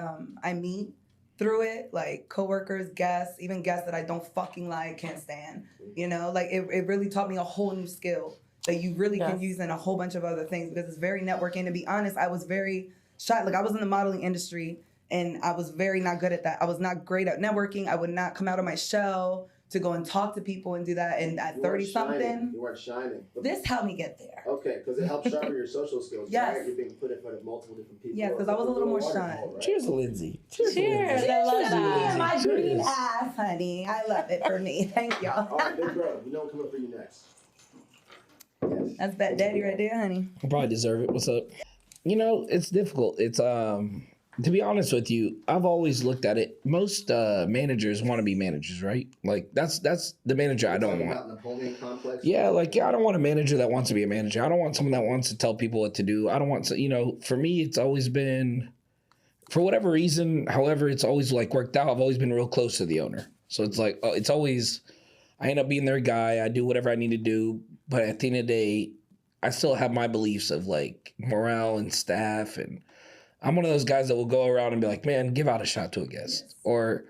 I meet through it. Like, coworkers, guests, even guests that I don't fucking like, can't stand. Like, it really taught me a whole new skill that you really can use in a whole bunch of other things. Because it's very networking. To be honest, I was very... shy. Like, I was in the modeling industry and I was very not good at that. I was not great at networking. I would not come out of my shell to go and talk to people and do that. And at You 30 weren't shining. something, You weren't shining. But this helped me get there. okay, because it helps sharpen your social skills, Yes. right? You're being put in front of multiple different people. Yeah, 'cause I was a little more water shy. hole, right? Cheers to Lindsay. Cheers, I love that. My Cheers. green ass, honey. I love it for me. Thank y'all. All right, big bro, you know what's coming for you next. Yes. That's that daddy right there, honey. I probably deserve it. What's up? You know, it's difficult. It's to be honest with you, I've always looked at it. Most managers want to be managers, right? Like that's the manager I don't Talking want. about Napoleon complex. Yeah, like I don't want a manager that wants to be a manager. I don't want someone that wants to tell people what to do. I don't want to, for me, it's always been, for whatever reason, however, it's always like worked out. I've always been real close to the owner. So it's like, it's always, I end up being their guy. I do whatever I need to do. But at the end of the day, I still have my beliefs of like morale and staff. And I'm one of those guys that will go around and be like, man, give out a shot to a guest or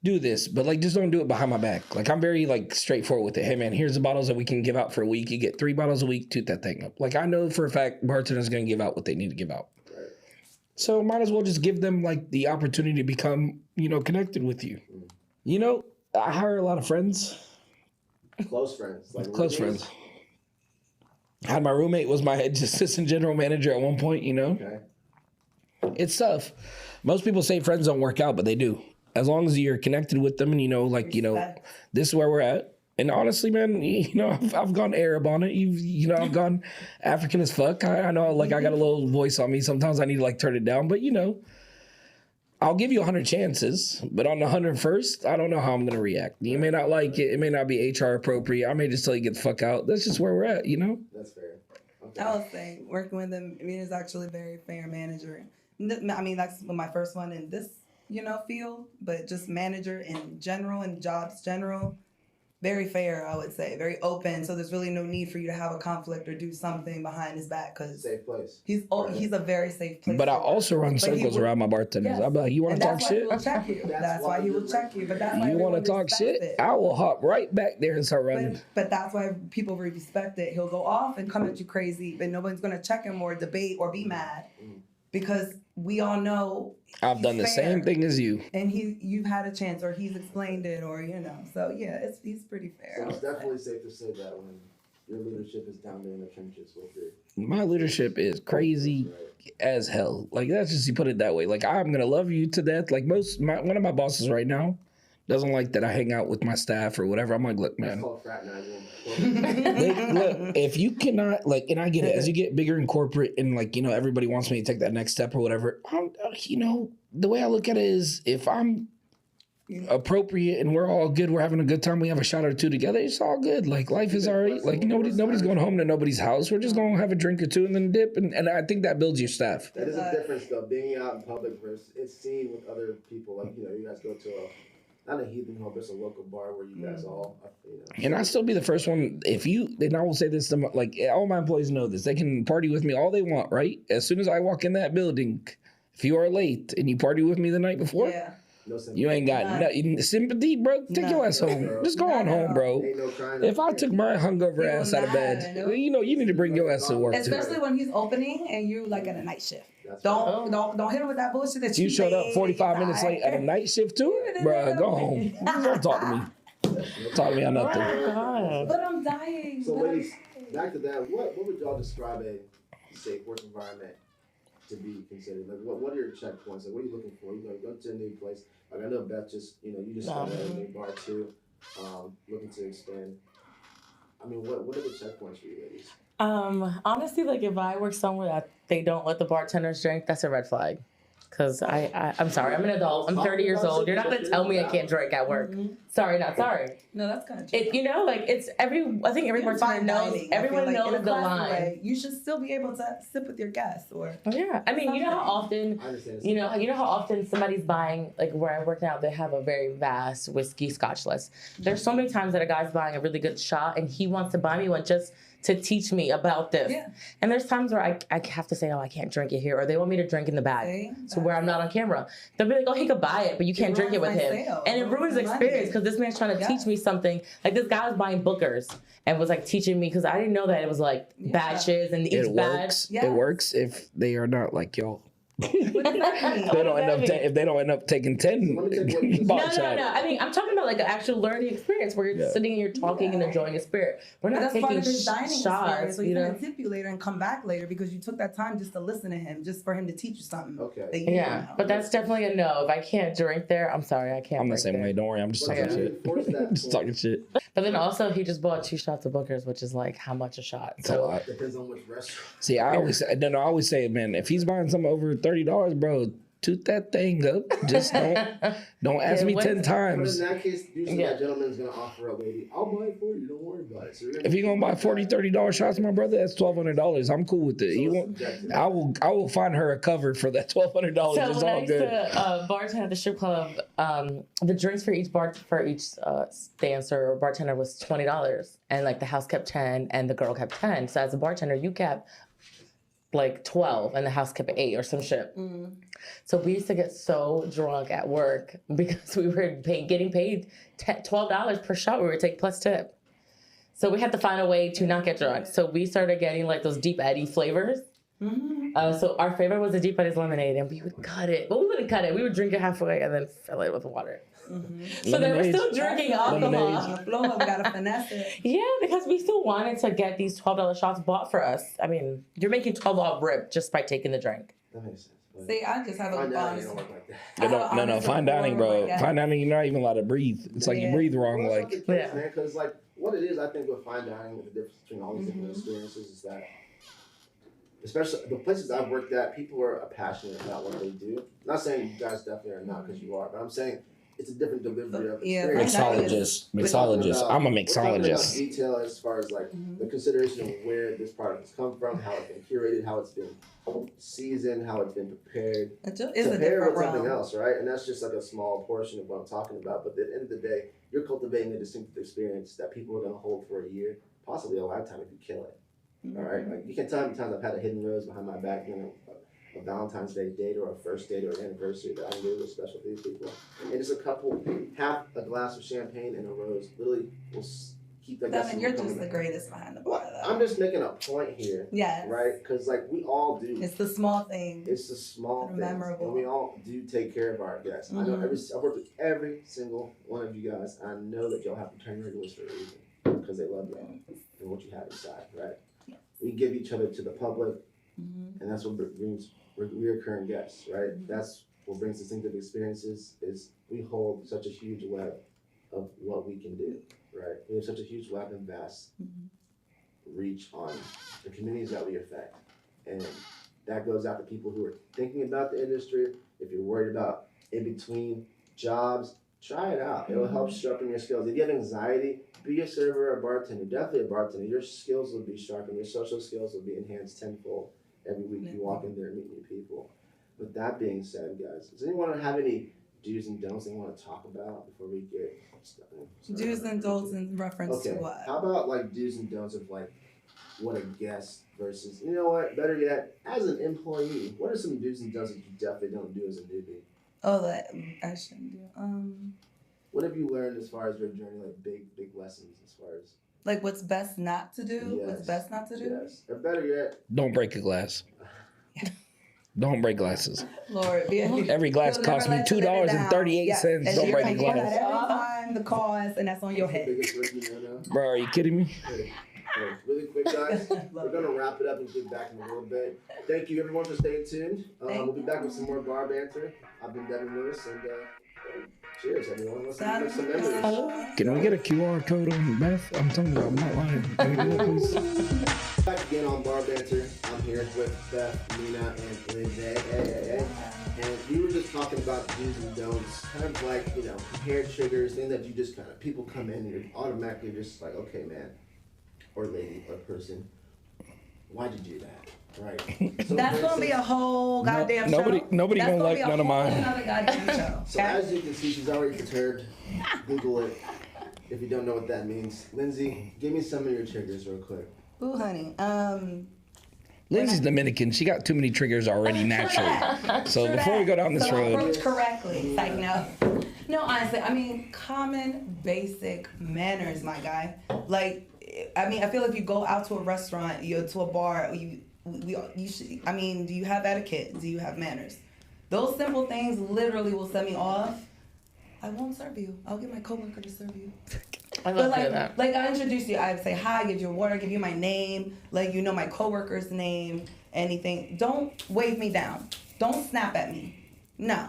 do this. But like, just don't do it behind my back. Like I'm very like straightforward with it. Hey man, here's the bottles that we can give out for a week. You get 3 bottles a week, toot that thing up. Like I know for a fact bartender's going to give out what they need to give out. Right. So might as well just give them like the opportunity to become, connected with you. I hire a lot of friends. Close friends. Like Close roommates? friends. Had my roommate was my assistant general manager at one point, Okay. It's tough. Most people say friends don't work out, but they do. As long as you're connected with them and Respect. this is where we're at. And honestly, man, I've gone Arab on it. I've gone African as fuck. I know, like, I got a little voice on me. Sometimes I need to, like, turn it down. But, I'll give you 100 chances. But on the 101st, I don't know how I'm going to react. You may not like it. It may not be HR appropriate. I may just tell you, get the fuck out. That's just where we're at, That's fair. Okay. I was saying, working with him, Mina's actually a very fair manager. I mean, that's my first one in this, field, but just manager in general and jobs general, very fair, I would say, very open. So there's really no need for you to have a conflict or do something behind his back because Safe place. he's a very safe place. But I to work. also run But he circles would- around my bartenders. Yes. I'll be like, you want And to talk that's why shit? he will check you. That's why he will check you. But that's why You want to everyone talk shit? respects it. I will hop right back there and start running. But that's why people respect it. He'll go off and come at you crazy, but nobody's gonna check him or debate or be mad because we all know I've he's done the fair. same thing as you. And you've had a chance or he's explained it or So yeah, he's pretty fair. So I it's would say. definitely safe to say that when your leadership is down there in the trenches with your My leadership is crazy as hell. Like that's just, you put it that way. Like I'm gonna love you to death. Like one of my bosses right now doesn't like that I hang out with my staff or whatever. I'm like, look, That's man. called fraternizing. Look, if you cannot and I get it, as you get bigger in corporate and everybody wants me to take that next step or whatever. The way I look at it is if I'm appropriate and we're all good, we're having a good time, we have a shot or two together, it's all good. Like life is all right. Like nobody's going home to nobody's house. We're just gonna have a drink or two and then dip. And I think that builds your staff. That is a difference though, being out in public versus it's seen with other people. Like, you guys go to not a heathen hall, but it's a local bar where you guys all, And I still be the first one. And I will say this to all my employees know this. They can party with me all they want, right? As soon as I walk in that building, if you are late and you party with me the night before, Yeah. No sympathy. you ain't got no sympathy, bro. Take your ass home. Just go on home, bro. Ain't no crying. If I took my hungover You ass will out of not, bed, no. you need to bring your ass to work too. Especially when he's opening and you like at a night shift. That's Don't hit him with that bullshit that You showed up made 45 minutes late at a night shift too? Bruh, go home. Don't talk to me. Don't talk to me on nothing. God. But I'm dying. So ladies, back to that, what would y'all describe a safe work environment to be considered? Like what are your checkpoints? Like what are you looking for? You go to a new place. Like I know Beth you just started at a new bar too, looking to expand. I mean, what are the checkpoints for you ladies? Honestly, like if I work somewhere that they don't let the bartenders drink, that's a red flag. Cause I'm sorry, I'm an adult. I'm 30 years old. You're not gonna tell me I can't drink at work. Sorry, not sorry. No, that's kind of I think every bartender knows. Everyone knows the line. You should still be able to sip with your guests or. Yeah, I mean, you know how often, I understand. you know how often somebody's buying, like where I work now, they have a very vast whiskey scotch list. There's so many times that a guy's buying a really good shot and he wants to buy me one just to teach me about this. Yeah. And there's times where I have to say, oh, I can't drink it here, or they want me to drink in the back, See? so where I'm not on camera. They'll be like, oh, he could buy it, but you can't drink it with ruins my him. sale. And it ruins the Ruins my experience money. because this man's trying to Yeah. teach me something. Like this guy was buying Bookers and was like teaching me because I didn't know that it was like Yeah. batches and each It batch. works. Yeah. It works if they are not like y'all. What does that mean? They don't end up if they don't end up taking 10 Let me tell you what- bar No. shots. I mean, I'm talking about like an actual learning experience where you're sitting and you're talking and enjoying a spirit. We're But not that's part taking of his dining experience. shots, So he's you know? gonna tip you later and come back later because you took that time just to listen to him, just for him to teach you something. Okay. that you didn't Yeah, know. but that's definitely a no. If I can't drink there, I'm sorry, I can't. I'm the drink same there. way. Don't worry. I'm just But talking to shit. reinforce that Just talking point, shit. But then also, he just bought 2 shots of Booker's, which is like how much a shot? It's a lot. depends on which restaurant. See, I always say, man, if he's buying something over $30, bro, toot that thing up. Just don't ask me 10 But times. in that case, usually Yeah. that gentleman's gonna offer a lady, I'll buy it for you, don't worry about it. So If you're gonna buy $40, $30 shots, my brother, that's $1,200. I'm cool with it. You won't, I will find her a cover for that $1,200. So It's when I all used good. to bartend at the strip club, the drinks for each dancer or bartender was $20, and like the house kept 10 and the girl kept 10. So as a bartender, you kept like 12 and the house kept 8 or some shit. So we used to get so drunk at work because we were getting paid $12 per shot. We would take plus tip. So we had to find a way to not get drunk. So we started getting like those Deep Eddy flavors. So our favorite was the Deep Eddy's lemonade, and we would cut it. But we wouldn't cut it. We would drink it halfway and then fill it with water. So they were still drinking alcohol. On the floor, we gotta finesse it. Yeah, because we still wanted to get these $12 shots bought for us. I mean, you're making 12 off rip just by taking the drink. That makes sense. But See, I just have a fine dining honest. don't work like that. No, fine dining, bro. Fine dining, you're not even allowed to breathe. It's like you Yeah. breathe wrong. Well, Like, that's not the case, Yeah. man, because like what it is, I think with fine dining, the difference between all these different experiences is that, especially the places I've worked at, people are passionate about what they do. I'm not saying you guys definitely are not, because you are, but I'm saying it's a different delivery of Yeah, experience. mixologist. I'm a We're talking about mixologist. detail as far as like the consideration of where this product has come from, how it's been curated, how it's been seasoned, how it's been prepared. It just To is a pair different with something realm. else, right? And that's just like a small portion of what I'm talking about. But at the end of the day, you're cultivating a distinctive experience that people are going to hold for a year, possibly a lifetime if you kill it. All right, like you can tell how many times I've had a hidden rose behind my back, you know, a Valentine's Day date or a first date or an anniversary that I knew was special for these people. And just a couple, half a glass of champagne and a rose, literally will keep that. Devin, you're just the greatest behind the bar, though. I'm just making a point here, Yes. right? Because like we all do. It's the small things. It's the small things, Memorable. and we all do take care of our guests. I know I've worked with every single one of you guys. And I know that y'all have fraternity regulars for a reason, because they love y'all and what you have inside, right? Yes. We give each other to the public, and that's what brings reoccurring guests, right? That's what brings distinctive experiences. Is we hold such a huge web of what we can do, right? We have such a huge web and vast reach on the communities that we affect, and that goes out to people who are thinking about the industry. If you're worried about in between jobs, try it out. It'll help sharpen your skills. If you have anxiety, be a server or a bartender. Definitely a bartender. Your skills will be sharpened. Your social skills will be enhanced tenfold every week you walk in there and meet new people. With that being said, guys, does anyone have any do's and don'ts they want to talk about before we get started? Do's and don'ts in reference Okay. to what? How about like do's and don'ts of like what a guest versus, you know what, better yet, as an employee, what are some do's and don'ts that you definitely don't do as a newbie? Oh, that I shouldn't do. What have you learned as far as your journey, like big lessons as far as? Like what's best not to do? Yes. What's best not to do? Yes. Or better yet, Don't break a glass. Don't break glasses. Lord, Every glass You'll costs never me let them live it down. $2.38. Yes. And Don't you're break a gonna call that glass. every time the cost, and that's on your head. biggest rookie no-no. Bro, are you kidding me? Hey, really quick, guys. We're gonna wrap it up and get back in a little bit. Thank you, everyone, for staying tuned. We'll be back with some more bar banter. I've been Devin Lewis, and cheers, everyone. Let's make some memories. Can we get a QR code on Beth? I'm telling you, I'm not lying. Can we do that, please? Back again on Bar Banter. I'm here with Beth, Mina, and Lindsaaay. And we were just talking about do's and don'ts, kind of like, you know, hair triggers, things that you just kind of, people come in and you're automatically just like, okay, man, or lady, or person, why'd you do that? Right. So That's for gonna be a instance- whole goddamn nobody- show. nobody That's gonna like be a none of whole mine. Another goddamn show. So as you can see, she's already perturbed. Google it if you don't know what that means. Lindsay, give me some of your triggers real quick. Ooh, honey. Lindsay's Dominican. She got too many triggers already naturally. So before we go down this so road, approach correctly. It's like no, honestly, I mean common basic manners, my guy. Like, I mean, I feel if you go out to a restaurant, you're to a bar, you should. I mean, do you have etiquette? Do you have manners? Those simple things literally will set me off. I won't serve you. I'll get my coworker to serve you. I love But that. like I introduce you, I say hi, give you a water, give you my name, let you know my coworker's name, anything. Don't wave me down. Don't snap at me. No.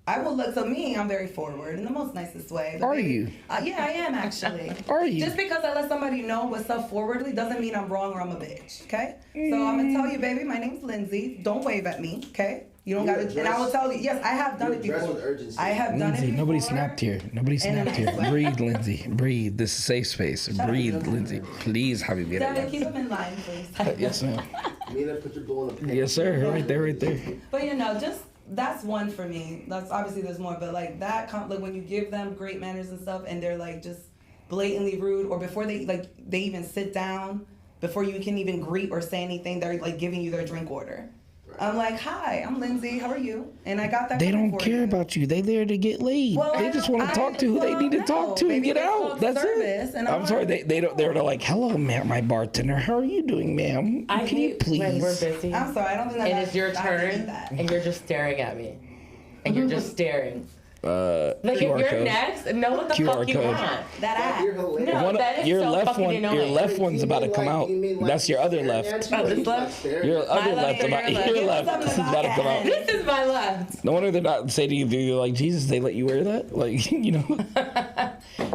I will look, to me, I'm very forward in the most nicest way. But Are you? Yeah, I am actually. Are you? Just because I let somebody know what's up forwardly doesn't mean I'm wrong or I'm a bitch, okay? So I'm gonna tell you, baby, my name's Lindsay. Don't wave at me, okay? You don't gotta, and I will tell you, yes, I have done it Dress before. with urgency. I have done it Lindsay, before. nobody snapped here. Nobody snapped here. Breathe, Lindsay. Breathe. This is safe space. Breathe, Lindsay. Please, Habibi. Devin, keep them in line, please. Yes, ma'am. Mina, put your bull in a pen. Yes, sir. Right there, right there. But just that's one for me. That's obviously there's more, but like that, like when you give them great manners and stuff, and they're like just blatantly rude, or before they even sit down, before you can even greet or say anything, they're like giving you their drink order. I'm like, hi, I'm Lindsay. How are you? And I got that. They coming don't for care you. about you. They there to get laid. Well, They just want to talk to who they need to talk to and maybe get they out. call That's service, it. and I'm sorry. like, They're like, hello, ma'am, my bartender. How are you doing, ma'am? I Can you hate please? when we're busy. I'm sorry, I don't think that. And it's your I didn't turn, mean that. and you're just staring at me. And you're just staring. Like if QR you're code. next, know what the QR fuck you code. want. That ass. You're hilarious. No, that is your so left fucking one, annoying. your left one's about to come out. That's your other left. Oh, this left? Your other left about your left is about to come out. This is my left. No wonder they're not saying to you, they're like, Jesus, they let you wear that? Like,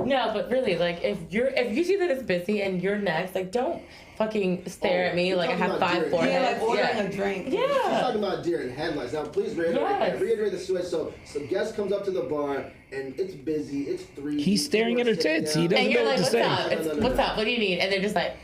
No, but really, like if you see that it's busy and you're next, like don't fucking stare at me like I have 5 foreheads. Yeah, like ordering a drink. Yeah. She's talking about deer in headlights. Now, please reiterate the situation. So guest comes up to the bar and it's busy. It's 3. He's staring at her tits. He doesn't And you're know like, what to what's say. up? What's up? What do you need? And they're just like,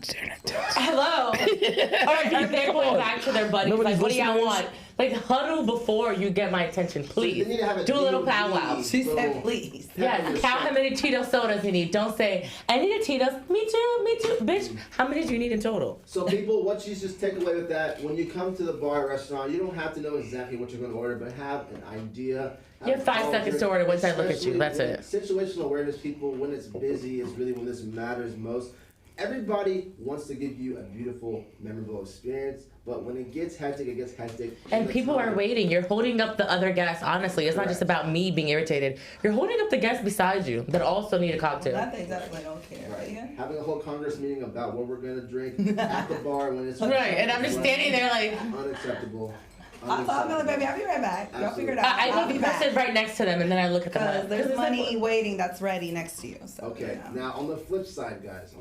Staring at tits. hello. Or they're going back to their buddies. Nobody's Like, what do y'all listening to want? Like, huddle before you get my attention, please. they need to have a Do a little DOD. powwow. She said, please. Yes, count how many Tito sodas you need. Don't say, I need a Tito's. Me too. Bitch, how many do you need in total? So people, what you just take away with that, when you come to the bar or restaurant, you don't have to know exactly what you're going to order, but have an idea. You have 5 seconds to order once I look at you. That's it. Situational awareness, people, when it's busy is really when this matters most. Everybody wants to give you a beautiful, memorable experience, but when it gets hectic, it gets hectic. And people are waiting. You're holding up the other guests, honestly. It's not just about me being irritated. You're holding up the guests beside you that also need a cocktail. That they definitely don't care. Right. Yeah. Having a whole Congress meeting about what we're going to drink at the bar when it's Right, and I'm just standing there like... Unacceptable. I'll tell them, baby, I'll be right back. Y'all figure it out. I I'll go be the person back. right next to them, and then I look at them. Because there's money waiting that's ready next to you. So, Okay, now on the flip side, guys,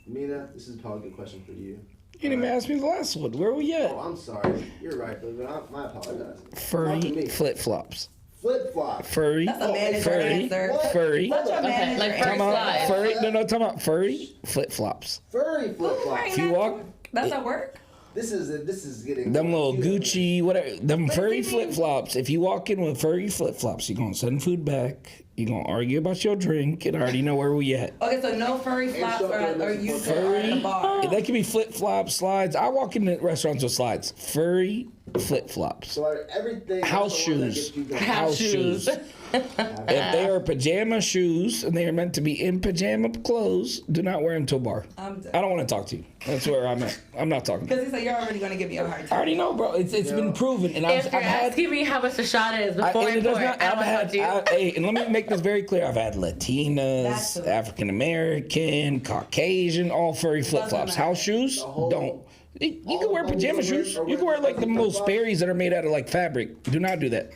Mina, this is probably a good question for you. You didn't even ask me the last one. Where we at? Oh, I'm sorry. You're right, but I apologize. Furry flip flops. Flip flop. Furry. That's a manager Furry. answer. Furry. Such a Okay, manager like answer. first slide. Furry. No, talking about furry flip flops. Furry flip flop. Right. If you walk, That's at work? This is getting them little Gucci, whatever, them furry see, flip flops. If you walk in with furry flip flops, you're gonna send food back. You're gonna argue about your drink, and I already know where we at. Okay, so no furry flops or you Furry. at the bar. That could be flip flops, slides. I walk in the restaurants with slides. Furry flip flops. So everything. House that's the one that shoes. gets you going. House shoes. If they are pajama shoes and they are meant to be in pajama clothes, do not wear them to a bar. I'm done. I don't want to talk to you. That's where I'm at. I'm not talking. Because he said you're already going to give me a hard I time. already know, bro. It's been proven, and If I've you're had. asking me how much the shot is before And it does I pour not, it, I I've don't had, want to talk to you. hey, and let me make this very clear. I've had Latinas, That's it. African American, Caucasian, all furry flip flops. matter. House shoes, whole- don't. You all can wear the pajama bubbles shoes. are You can wear like the most flip-flops. Sperry's that are made out of like fabric. Do not do that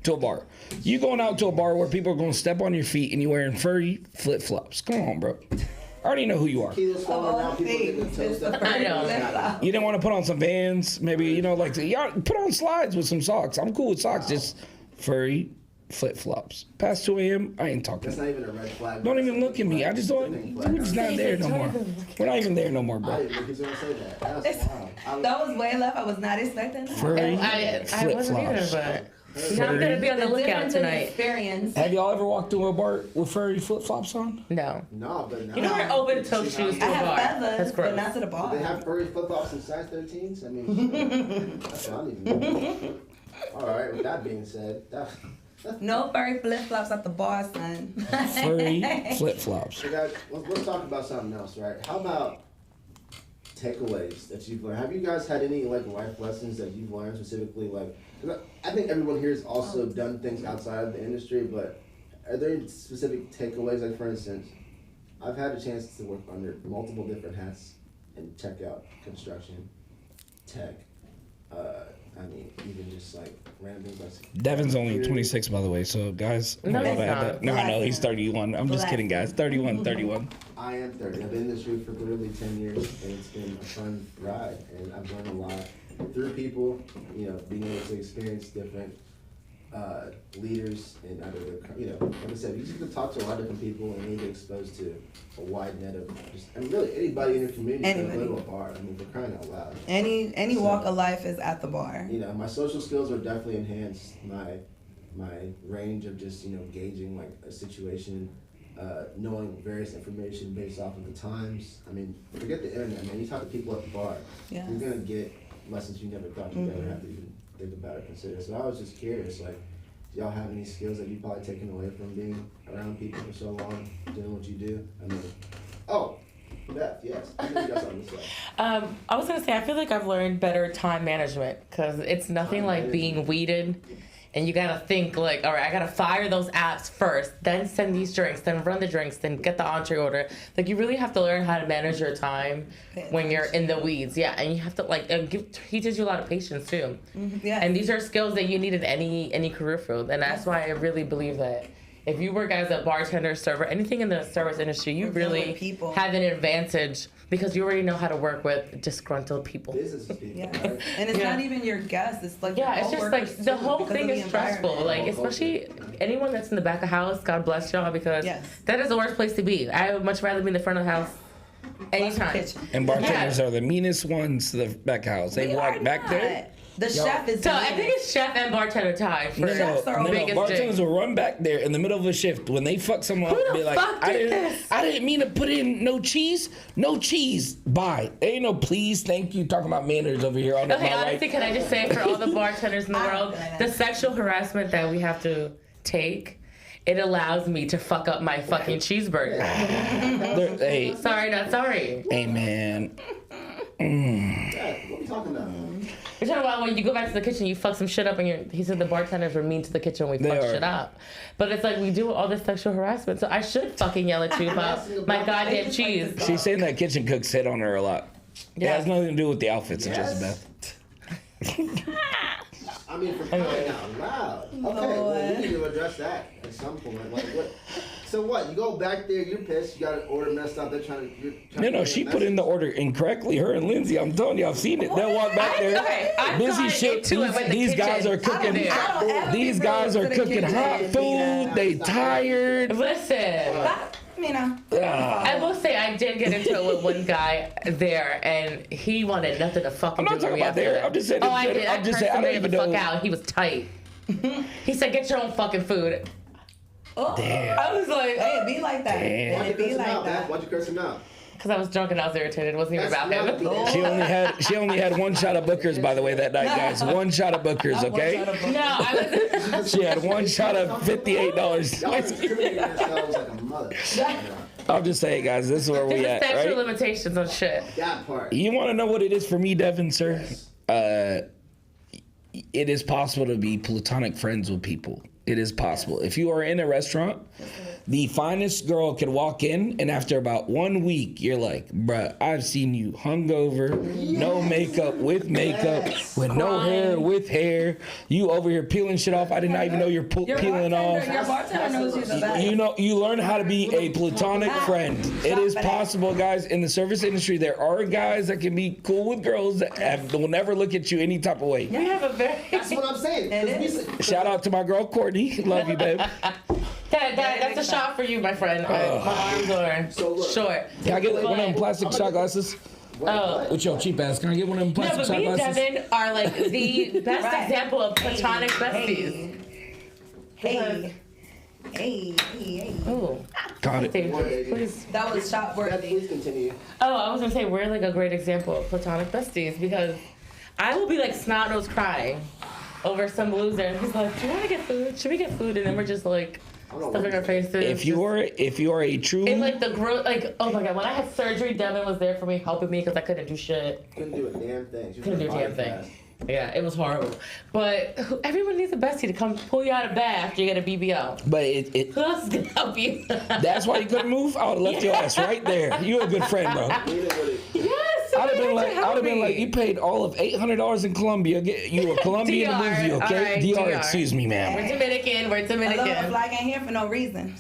to a bar. You going out to a bar where people are going to step on your feet and you wearing furry flip flops. Come on, bro. I already know who you are. Kilos Of falling all around, people getting things, their it's toes the up. I know. furry flip-flop. You didn't want to put on some Vans, maybe, like, y'all put on slides with some socks. I'm cool with socks, just furry flip flops. Past 2 a.m., I ain't talking. That's not even a red flag. Don't even look at me. I just don't. We're just not there no more. We're not even there no more, I bro. didn't think he was gonna say that. That's wild. That was way left. I was not expecting that. Furry I flip wasn't either, flops. but now I'm gonna be on the lookout difference in tonight. experience. Have y'all ever walked through a bar with furry flip flops on? No. No, but now. You know we're open toe shoes to I a have bar. feathers, That's but gross. not to the Do bar. they have furry flip flops in size 13s? I mean, that's what I need to know. All right. With that being said, No furry flip flops at the bar, son. Furry flip flops. so guys, let's talk about something else, right? How about takeaways that you've learned. Have you guys had any like life lessons that you've learned specifically? Like, 'cause I think everyone here has also done things outside of the industry, but are there any specific takeaways? Like, for instance, I've had a chance to work under multiple different hats and check out construction, tech. I mean, even just like random things like Devin's only 26, by the way, so guys. No, I he's not. No, I know, he's 31. I'm just kidding, guys. 31. I am 30. I've been in this industry for literally 10 years, and it's been a fun ride, and I've learned a lot through people, you know, being able to experience different leaders and like I said, you just get to talk to a lot of different people and you get exposed to a wide net of just, I mean, really anybody in your community can go to a bar. I mean, for crying out loud. Any walk of life is at the bar. You know, my social skills are definitely enhanced. My range of just, you know, gauging like a situation, knowing various information based off of the times. I mean, forget the internet, man. You talk to people at the bar, Yes. you're gonna get lessons you never thought you'd ever have to even think about or consider. So I was just curious, like, do y'all have any skills that you've probably taken away from being around people for so long, doing what you do? I mean, Beth, yes. I know you got something to say. I was gonna say, I feel like I've learned better time management because it's nothing Time like management. being weeded. And you gotta think like, all right, I gotta fire those apps first, then send these drinks, then run the drinks, then get the entree order. Like you really have to learn how to manage your time when you're in the weeds. Yeah, and you have to like, he teaches you a lot of patience too. Yeah. And these are skills that you need in any career field. And that's why I really believe that if you work as a bartender, server, anything in the service industry, you You're dealing really with people. have an advantage because you already know how to work with disgruntled people. Business people, Yeah. right? And it's Yeah. not even your guests. It's like Yeah, your it's just coworkers, like the too, whole because thing of the is stressful. environment. Like especially anyone that's in the back of house, God bless y'all because Yes. that is the worst place to be. I would much rather be in the front of the house anytime. Kitchen. And bartenders Yeah. are the meanest ones to the back house. They We walk are back not. there. The chef is So I doing think it. it's chef and bartender time for Chefs are biggest Bartenders drink. will run back there in the middle of a shift when they fuck someone up. Who the Be like, fuck did this? I didn't mean to put in no cheese. No cheese. Bye. Ain't no please. Thank you. Talking about manners over here. On Okay, my honestly, right. can I just say for all the bartenders in the world, the sexual harassment that we have to take, it allows me to fuck up my fucking cheeseburger. Hey, Sorry, not sorry. hey, man. Yeah, what are we talking about? You're talking about when you go back to the kitchen, you fuck some shit up, and he said the bartenders were mean to the kitchen when we They fuck are. shit up. But it's like we do all this sexual harassment, so I should fucking yell at you about my goddamn cheese. She's saying that kitchen cooks hit on her a lot. It Yeah. has nothing to do with the outfits, it's just Yes. Beth. I mean, for crying out loud. Okay, well, we need to address that at some point. Like, what? So what? You go back there, you're pissed. You got an order messed up. They're trying to. No, she put in the order incorrectly. Her and Lindsay, I'm telling you, I've seen it. They'll walk back there, I've busy gone shit. into it with the These guys kitchen. are cooking. I don't ever These be guys rude are to the cooking kitchen, hot Mina. food. They tired. Listen, I will say I did get into it with one guy there, and he wanted nothing to fucking I'm not do with talking me about after there. that. I'm just saying. Oh, I did. I'm just saying. I don't even the fuck know. out. He was tight. He said, "Get your own fucking food." Damn. I was like, Hey, it be like that. Damn. Why'd you It be curse him like out, man? that. Why'd you curse him out? because I was drunk and I was irritated. It wasn't even about That's him. not- She only had one shot of Booker's, by the way, that night, guys. One shot of Booker's, okay? No, I was. She had one shot of $58. Y'all are discriminating yourselves like a mother. I'm just saying, guys, this is where we There's at, statute right? limitations on shit. That part. You want to know what it is for me, Devin, sir? Yes. It is possible to be platonic friends with people. It is possible. If you are in a restaurant, the finest girl can walk in, and after about 1 week, you're like, bruh, I've seen you hungover, no makeup, with makeup, with no hair, with hair. You over here peeling shit off. I did not even know you're peeling off. Your bartender knows you the best. You know, you learn how to be a platonic friend. It is possible, guys. In the service industry, there are guys that can be cool with girls that will never look at you any type of way. We have a very. That's what I'm saying. It is. Shout out to my girl Courtney. Love you, babe. That's a shot for you, my friend. My arms are So look. short. Can I get one of them plastic shot glasses? Oh. With your cheap ass. Can I get one of them No, plastic but shot me and glasses? Devin are like the best Right. example of platonic besties. Hey. Hey. Ooh. Got it. Please. That was shot Yeah, worthy. please continue. Oh, I was gonna say we're like a great example of platonic besties because I will be like snot nose crying over some loser, and he's like, "Do you want to get food? Should we get food?" And then we're just like, don't know stuff what in our to say. faces. If you are a true, And like the growth, like oh my god, when I had surgery, Devin was there for me, helping me because I couldn't do shit. Couldn't do a damn thing. She was Couldn't do a body damn thing. fast. Yeah, it was horrible. But everyone needs a bestie to come pull you out of bed after you get a BBL. but Who else can help you? that's why you couldn't move. I would have left your ass right there. You a good friend, bro. Nina would've- Yes, I'd have been like, help me. you paid all of $800 in Colombia. You a Colombian to move you, DR, okay? alright, DR, DR. excuse me, We're ma'am. Dominican. We're I love the Dominican. flag ain't here for no reason.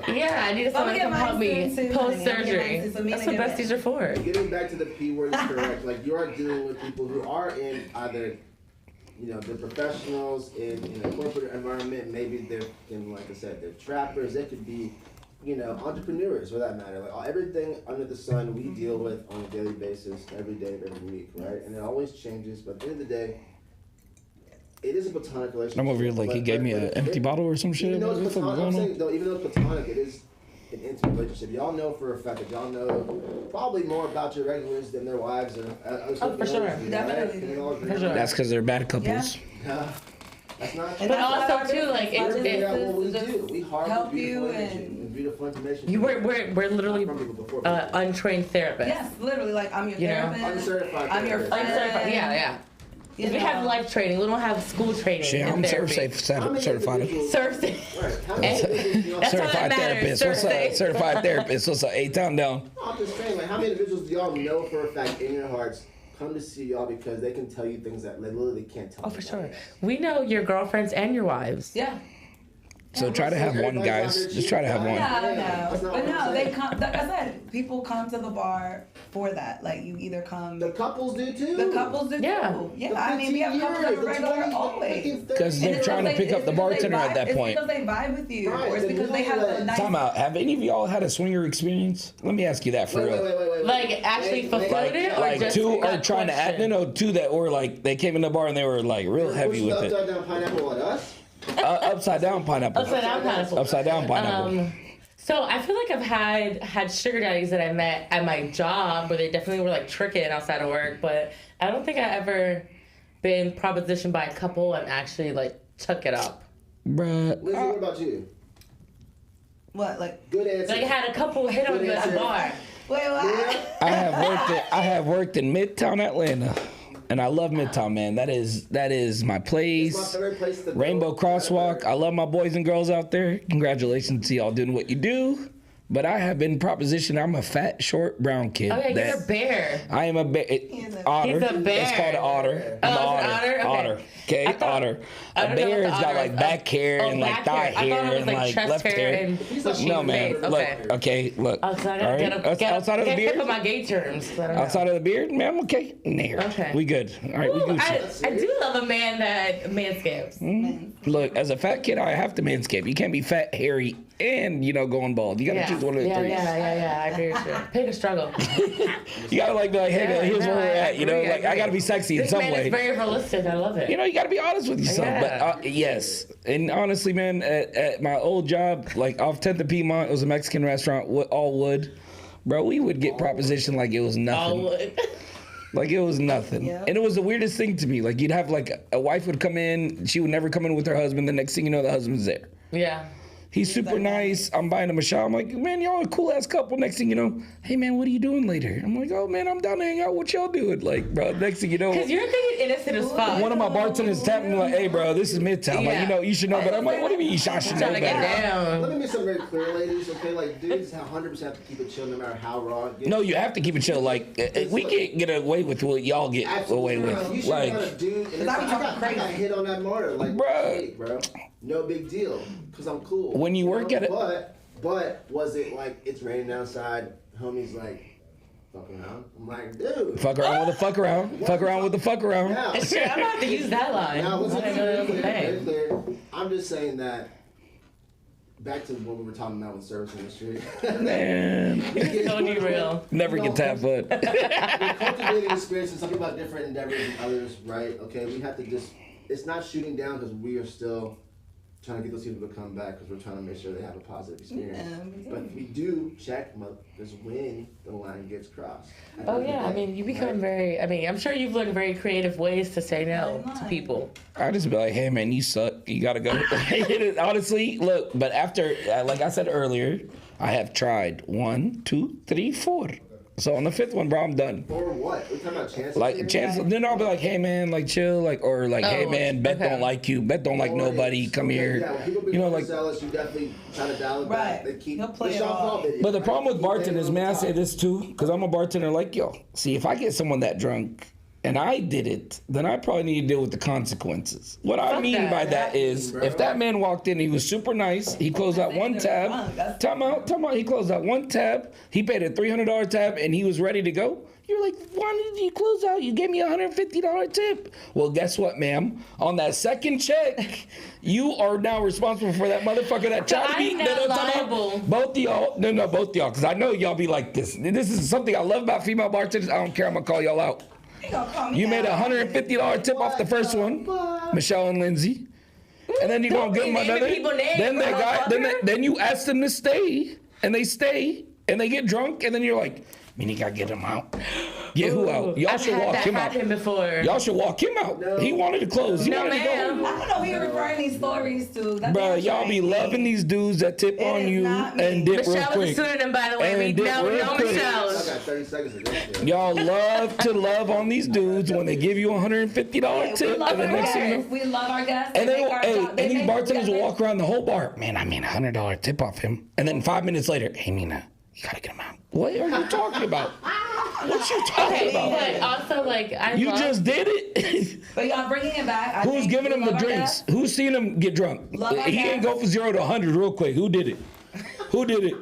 Yeah, I needed someone to come help me post surgery. So Mina That's what get besties are for. Getting back to the P word is correct. Like you are dealing with people who are in either, you know, they're professionals in a corporate environment. Maybe they're in, like I said, they're trappers. They could be, you know, entrepreneurs for that matter. Like everything under the sun we deal with on a daily basis, every day of every week, right? And it always changes. But at the end of the day, it is a platonic relationship. I'm over here like he gave me an empty bottle or some shit. Even though What the it's fuck platonic, I'm going on? saying though, even though it's platonic, it is an intimate relationship. Y'all know for a fact that y'all know probably more about your regulars than their wives or Oh, for sure. Definitely. For sure. That's because they're bad couples. Yeah. That's not And But that's also, our too, business. like, Our it's- business what we is just do. We harbor help beautiful you energy and and beautiful information. We're literally From people before. untrained therapists. yes, literally like I'm your You know? therapist. Uncertified. I'm your therapist. friend. Yeah. You We have know. life training. We don't have school training. Shit, in I'm therapy. How many certified. individuals- Surf. Right. How many individuals do y'all- That's all that Certified matters, therapist. What's up? Thursday. Certified therapist. What's up? 8 down. I'm just saying, like, how many individuals do y'all know for a fact in your hearts come to see y'all because they can tell you things that they literally can't tell Oh, you for about sure. it? We know your girlfriends and your wives. Yeah. So try to have one, guys. Just try to have one. No, That's not but what I'm no, they saying. come. Like I said, people come to the bar for that. Like you either come. The couples do too. The couples do Yeah. too. Yeah, I mean we have couples that are regular always. Because they're trying to pick up the bartender at that point. It's because they vibe with you, Right, or it's the because they have a newlyweds. nice. Time out. Have any of y'all had a swinger experience? Let me ask you that for real. Like, actually fulfilled it? Or Like just two got are trying to act. questioned? No, two that were like they came in the bar and they were like real heavy with it. Upside down pineapple on us. Upside down pineapple. Upside down pineapple. Upside down pineapple. So I feel like I've had sugar daddies that I met at my job where they definitely were like tricking outside of work, but I don't think I ever been propositioned by a couple and actually like took it up. Bruh. Lizzie, what about you? What like? Good answer. Like I had a couple hit on me at the bar. Wait, what? I have worked in Midtown Atlanta, and I love Midtown, man. That is my It's my place. favorite place to go. Rainbow Crosswalk. I love my boys and girls out there. Congratulations to y'all doing what you do. But I have been propositioned. I'm a fat, short, brown kid. Oh yeah, that- you're a bear. I am a bear. Otter. He's a bear. It's called an otter. Oh, I'm it's an an otter? Okay. Otter. Okay, I thought- otter. I A don't know bear what has the got otter like is. back hair Oh, and like back thigh hair. I hair thought it was and like like chest left hair hair. and No, man. face. Look, Okay. okay, look. Oh, so I All gotta right? get Outside of the get beard? up my gay terms. I don't know. Outside of the beard, man, I'm okay. There. Okay. We good. All right, we Ooh, Gucci. I do love a man that manscapes. Look, as a fat kid, I have to manscape. You can't be fat, hairy, and going bald. You gotta choose one of the three. Yeah. I agree with you. Pick a struggle. You gotta like, hey, here's where we're at. Like I gotta be sexy in This some man way. is very realistic. I love it. You gotta be honest with yourself. Yeah. But yes, and honestly, man, at my old job, like off 10th and Piedmont, it was a Mexican restaurant, all wood. Bro, we would get propositioned like it was nothing. All wood. Like it was nothing. Yeah. And it was the weirdest thing to me. Like you'd have like a wife would come in, she would never come in with her husband. The next thing you know, the husband's there. Yeah. He's super nice. I'm buying him a shot. I'm like, man, y'all a cool ass couple. Next thing you know, hey man, what are you doing later? I'm like, oh man, I'm down to hang out. What y'all doing? Like, bro, next thing you know, Because you're thinking innocent as fuck. one of my bartenders tapped me like, hey bro, this is Midtown. Yeah. Like, you should know better. I'm like, what do you mean I should know Trying to get better? down. Let me make something very clear, ladies. Okay, like dudes 100% have to keep it chill no matter how raw it gets. No, you have to keep it chill. Like, we can't get away with what y'all get away You with. should Like, got a dude, and it's I like, be I got crazy. hit on that martyr. Like, Bruh. hey, bro, no big deal, cause I'm cool. When you work at it- But was it like it's raining outside? Homie's like, fuck around. I'm like, dude. fuck around with the fuck around. Fuck around with the fuck around. Now, Shit, I'm about to use that line. now I listen, didn't know that was a very thing. clear. I'm just saying that. Back to what we were talking about with service industry. Man, So real. never get that foot. We're cultivating experiences. Some people have different endeavors than others, right? Okay, we have to just. It's not shooting down because we are still trying to get those people to come back because we're trying to make sure they have a positive experience. Yeah, but we do check mothers when the line gets crossed. Oh yeah, I mean, you become very. I mean, I'm sure you've learned very creative ways to say no to people. I just be like, hey man, you suck. You gotta go. Honestly, look. But after, like I said earlier, I have tried 1, 2, 3, 4. So on the 5th one, bro, I'm done. Or what? We're talking about chances. Like chances. Then I'll be like, hey man, like chill, like or like, hey man, Beth don't like you. Beth don't like nobody. Come here. Yeah, when people be like sellers, you definitely try to dial it back. They keep play it off. But the problem with bartenders, man, I say this too, because I'm a bartender like y'all. See, if I get someone that drunk and I did it, then I probably need to deal with the consequences. What I mean by that is, if that man walked in, he was super nice, he closed out one tab, time out, he closed out one tab, he paid a $300 tab, and he was ready to go. You're like, why did you close out? You gave me a $150 tip. Well, guess what, ma'am? On that second check, you are now responsible for that motherfucker that tried to be. Liable. Both of y'all, both of y'all, because I know y'all be like this. This is something I love about female bartenders. I don't care, I'm gonna call y'all out. You made a $150 tip off the first one, Michelle and Lindsay, and then you gonna give them another. Then that guy, then you ask them to stay, and they stay, and they get drunk, and then you're like, man, you gotta get him out. Get who out? Y'all should walk him out. Y'all should walk him out. No. He wanted to close. He wanted to go. I don't know who you're referring these stories to. Bro, y'all be loving these dudes that tip on you and dip real quick. Michelle was a pseudonym, by the way. We know Michelle. I got 30 seconds to go. Y'all love to love on these dudes when they give you a $150 tip. And the next thing you know, we love our guests. And and these bartenders will walk around the whole bar. Man, I mean $100 tip off him. And then 5 minutes later, hey Mina, you gotta get him out. What are you talking about? What you talking about? But also, like, you just did it. But y'all bringing it back. Who's giving him the drinks? Who's seen him get drunk? He ain't go from 0 to 100 real quick. Who did it? Who did it?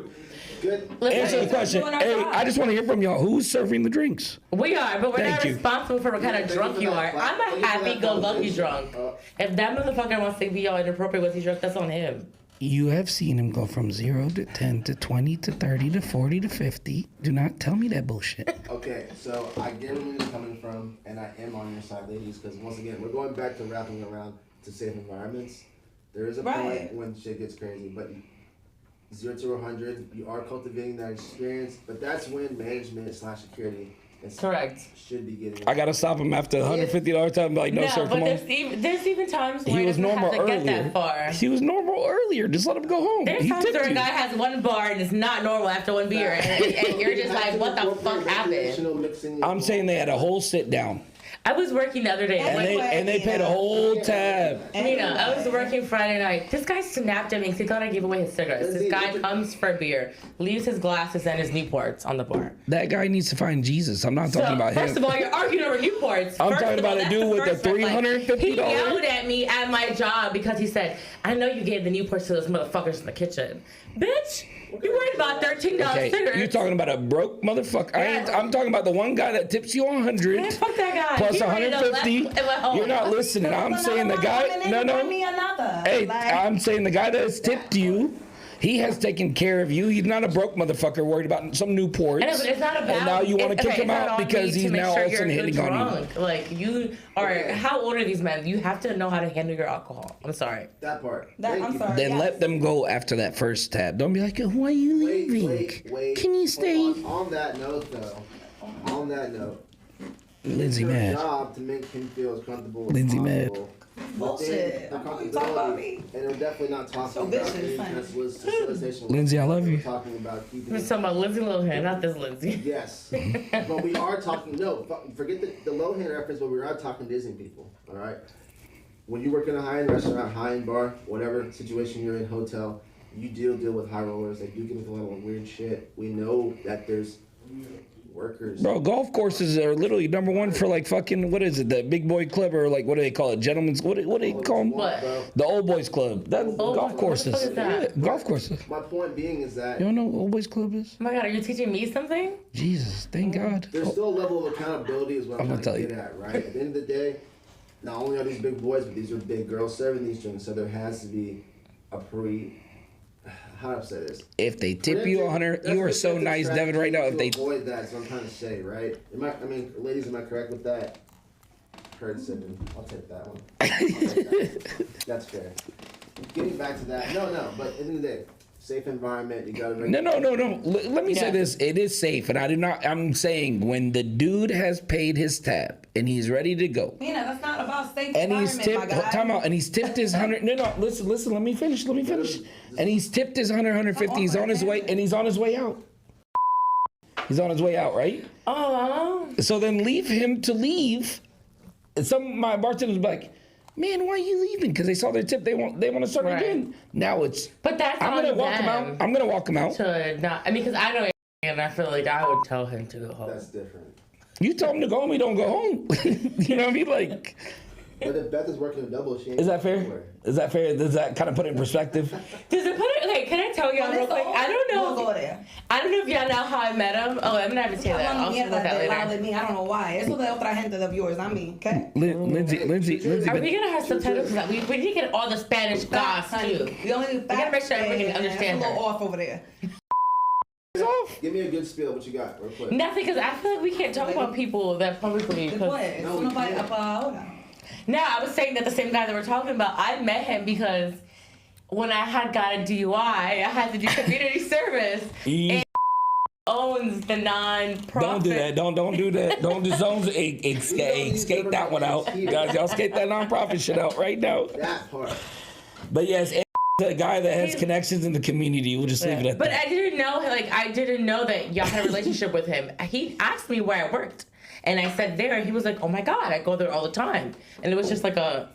Good. Answer the question. Hey, I just want to hear from y'all. Who's serving the drinks? We are, but we're not responsible for what kind of drunk you are. I'm a happy-go-lucky drunk. If that motherfucker wants to be all inappropriate with his drunk, that's on him. You have seen him go from 0 to 10 to 20 to 30 to 40 to 50. Do not tell me that bullshit. Okay, so I get where you're coming from, and I am on your side, ladies, because once again, we're going back to wrapping around to safe environments. There is a point when shit gets crazy, but 0 to 100, you are cultivating that experience, but that's when management/security should be getting. I gotta stop him after the $150 time. I'm like, no, sir, come on. There's even times where he was normal earlier. Get that far. He was normal earlier. Just let him go home. There's times where a guy has one bar and it's not normal after one beer, and you're just like, what the fuck happened? I'm saying they had a whole sit down. I was working the other day. And they paid a whole tab. Mina, I was working Friday night. This guy snapped at me because he thought I gave away his cigarettes. This guy comes for a beer, leaves his glasses and his Newports on the bar. That guy needs to find Jesus. I'm not talking about him. First of all, you're arguing over Newports. I'm talking about a dude with the $350. He yelled at me at my job because he said, I know you gave the Newports to those motherfuckers in the kitchen. Bitch! You worried about $13 cigarettes. You're talking about a broke motherfucker. Yeah. I'm talking about the one guy that tips you 100. Man, fuck that guy. Plus 150. You're not listening. I'm saying the guy. Hey, I'm saying the guy that has tipped you. He has taken care of you. He's not a broke motherfucker worried about some Newports. I know, but it's not about. And now you want to kick him out because he's now all of a sudden hitting on you. Like you are. How old are these men? You have to know how to handle your alcohol. I'm sorry. That part. I'm sorry. Then let them go after that first tab. Don't be like, why are you leaving? Wait. Can you stay? On that note, though. On that note. Lindsay mad. It's your job to make him feel as comfortable as Lindsay possible. Bullshit. And we're definitely not talking about Lindsay, I love you. We're talking about keeping. We're talking about Lindsay Lohan, not this Lindsay. Yes, but we are talking. No, forget the Lohan reference. But we are talking Disney people. All right. When you work in a high-end restaurant, high-end bar, whatever situation you're in, hotel, you deal with high rollers. They do get into a lot of weird shit. We know that there's workers. Bro, golf courses are literally number one for like fucking, what is it, the big boy club, or like, what do they call it, gentlemen's, what do they call them? What? The old boys club. That's golf courses. What is that? Yeah, golf courses. My point being is that... You don't know what old boys club is? Oh my God, are you teaching me something? Jesus, thank God. There's still a level of accountability is what I'm trying to get at, right? At the end of the day, not only are these big boys, but these are big girls serving these drinks, so there has to be a how do I say this? If they tip you 100, you are so nice, Devin, right now. If they avoid that, so I'm trying to say, right? Ladies, am I correct with that? Heard I'll take that one. That's fair. getting back to that. No, but at the end of the day, safe environment. You gotta. No. Let me say this. It is safe, and I do not. I'm saying when the dude has paid his tab and he's ready to go. Mina, that's not about safe And he's environment, tipped. my guy. Time out. And he's tipped his 100. No. Listen. Let me finish. And he's tipped his 150. He's on his way, and he's on his way out. He's on his way out, right? Oh. So then leave him to leave. And some of my bartenders be like, man, why are you leaving? Because they saw their tip. They want to start again. Now it's. But that's I'm gonna walk him out. I'm gonna walk him out. To not. I mean, because I know, and I feel like I would tell him to go home. That's different. You tell him to go home, he don't go home. You know what I mean? Like. But if Beth is working a double, she ain't Is that fair? anywhere. Is that fair? Does that kind of put it in perspective? Does it put it? Okay, can I tell y'all real quick? I don't know. We'll go there. I don't know if y'all know how I met him. Oh, I'm not even saying that. I'll talk about that later. Me, I don't know why. Eso de otra gente de viewers, I mean, okay? Lindsay. Are we gonna have subtitles? We need to get all the Spanish goss too. We only do We gotta make sure everybody can understand That's a her. little off over there. Give me a good spiel. What you got, real quick? Nothing, because I feel like we can't talk about people that publicly. Good 'cause- point. Eso no va a pa ahora. No, I was saying that the same guy that we're talking about, I met him because when I had got a DUI, I had to do community service. And owns the non-profit. Don't do that. Don't do that. Don't just skate that one out. Guys, y'all skate that nonprofit shit out right now. That part. But yes, a guy that has connections in the community. We'll just leave it at But that. I didn't know that y'all had a relationship with him. He asked me where I worked. And I said there, and he was like, oh my God, I go there all the time. And it was just like a...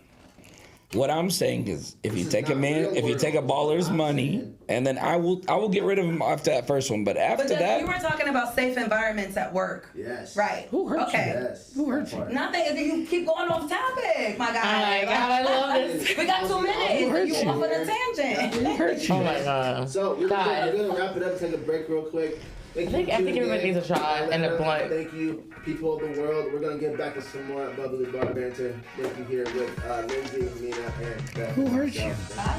What I'm saying is, if you take a baller's money, and then I will get rid of him after that first one. But after But that, you were talking about safe environments at work. Yes. Right. Who hurt you? Okay. Yes. Who hurt that part. Nothing. You keep going off topic, my guy. Oh my God, I love this. We got 2 minutes. Who hurt You you? off on a tangent. who hurt you? Oh my God. So we're God. gonna wrap it up. Take a break real quick. I think everybody needs a shot and a blunt. Thank you, people of the world. We're gonna get back to some more bubbly bar banter. Thank you here with Lindsay, Mina, and Beth. Who hurt you? I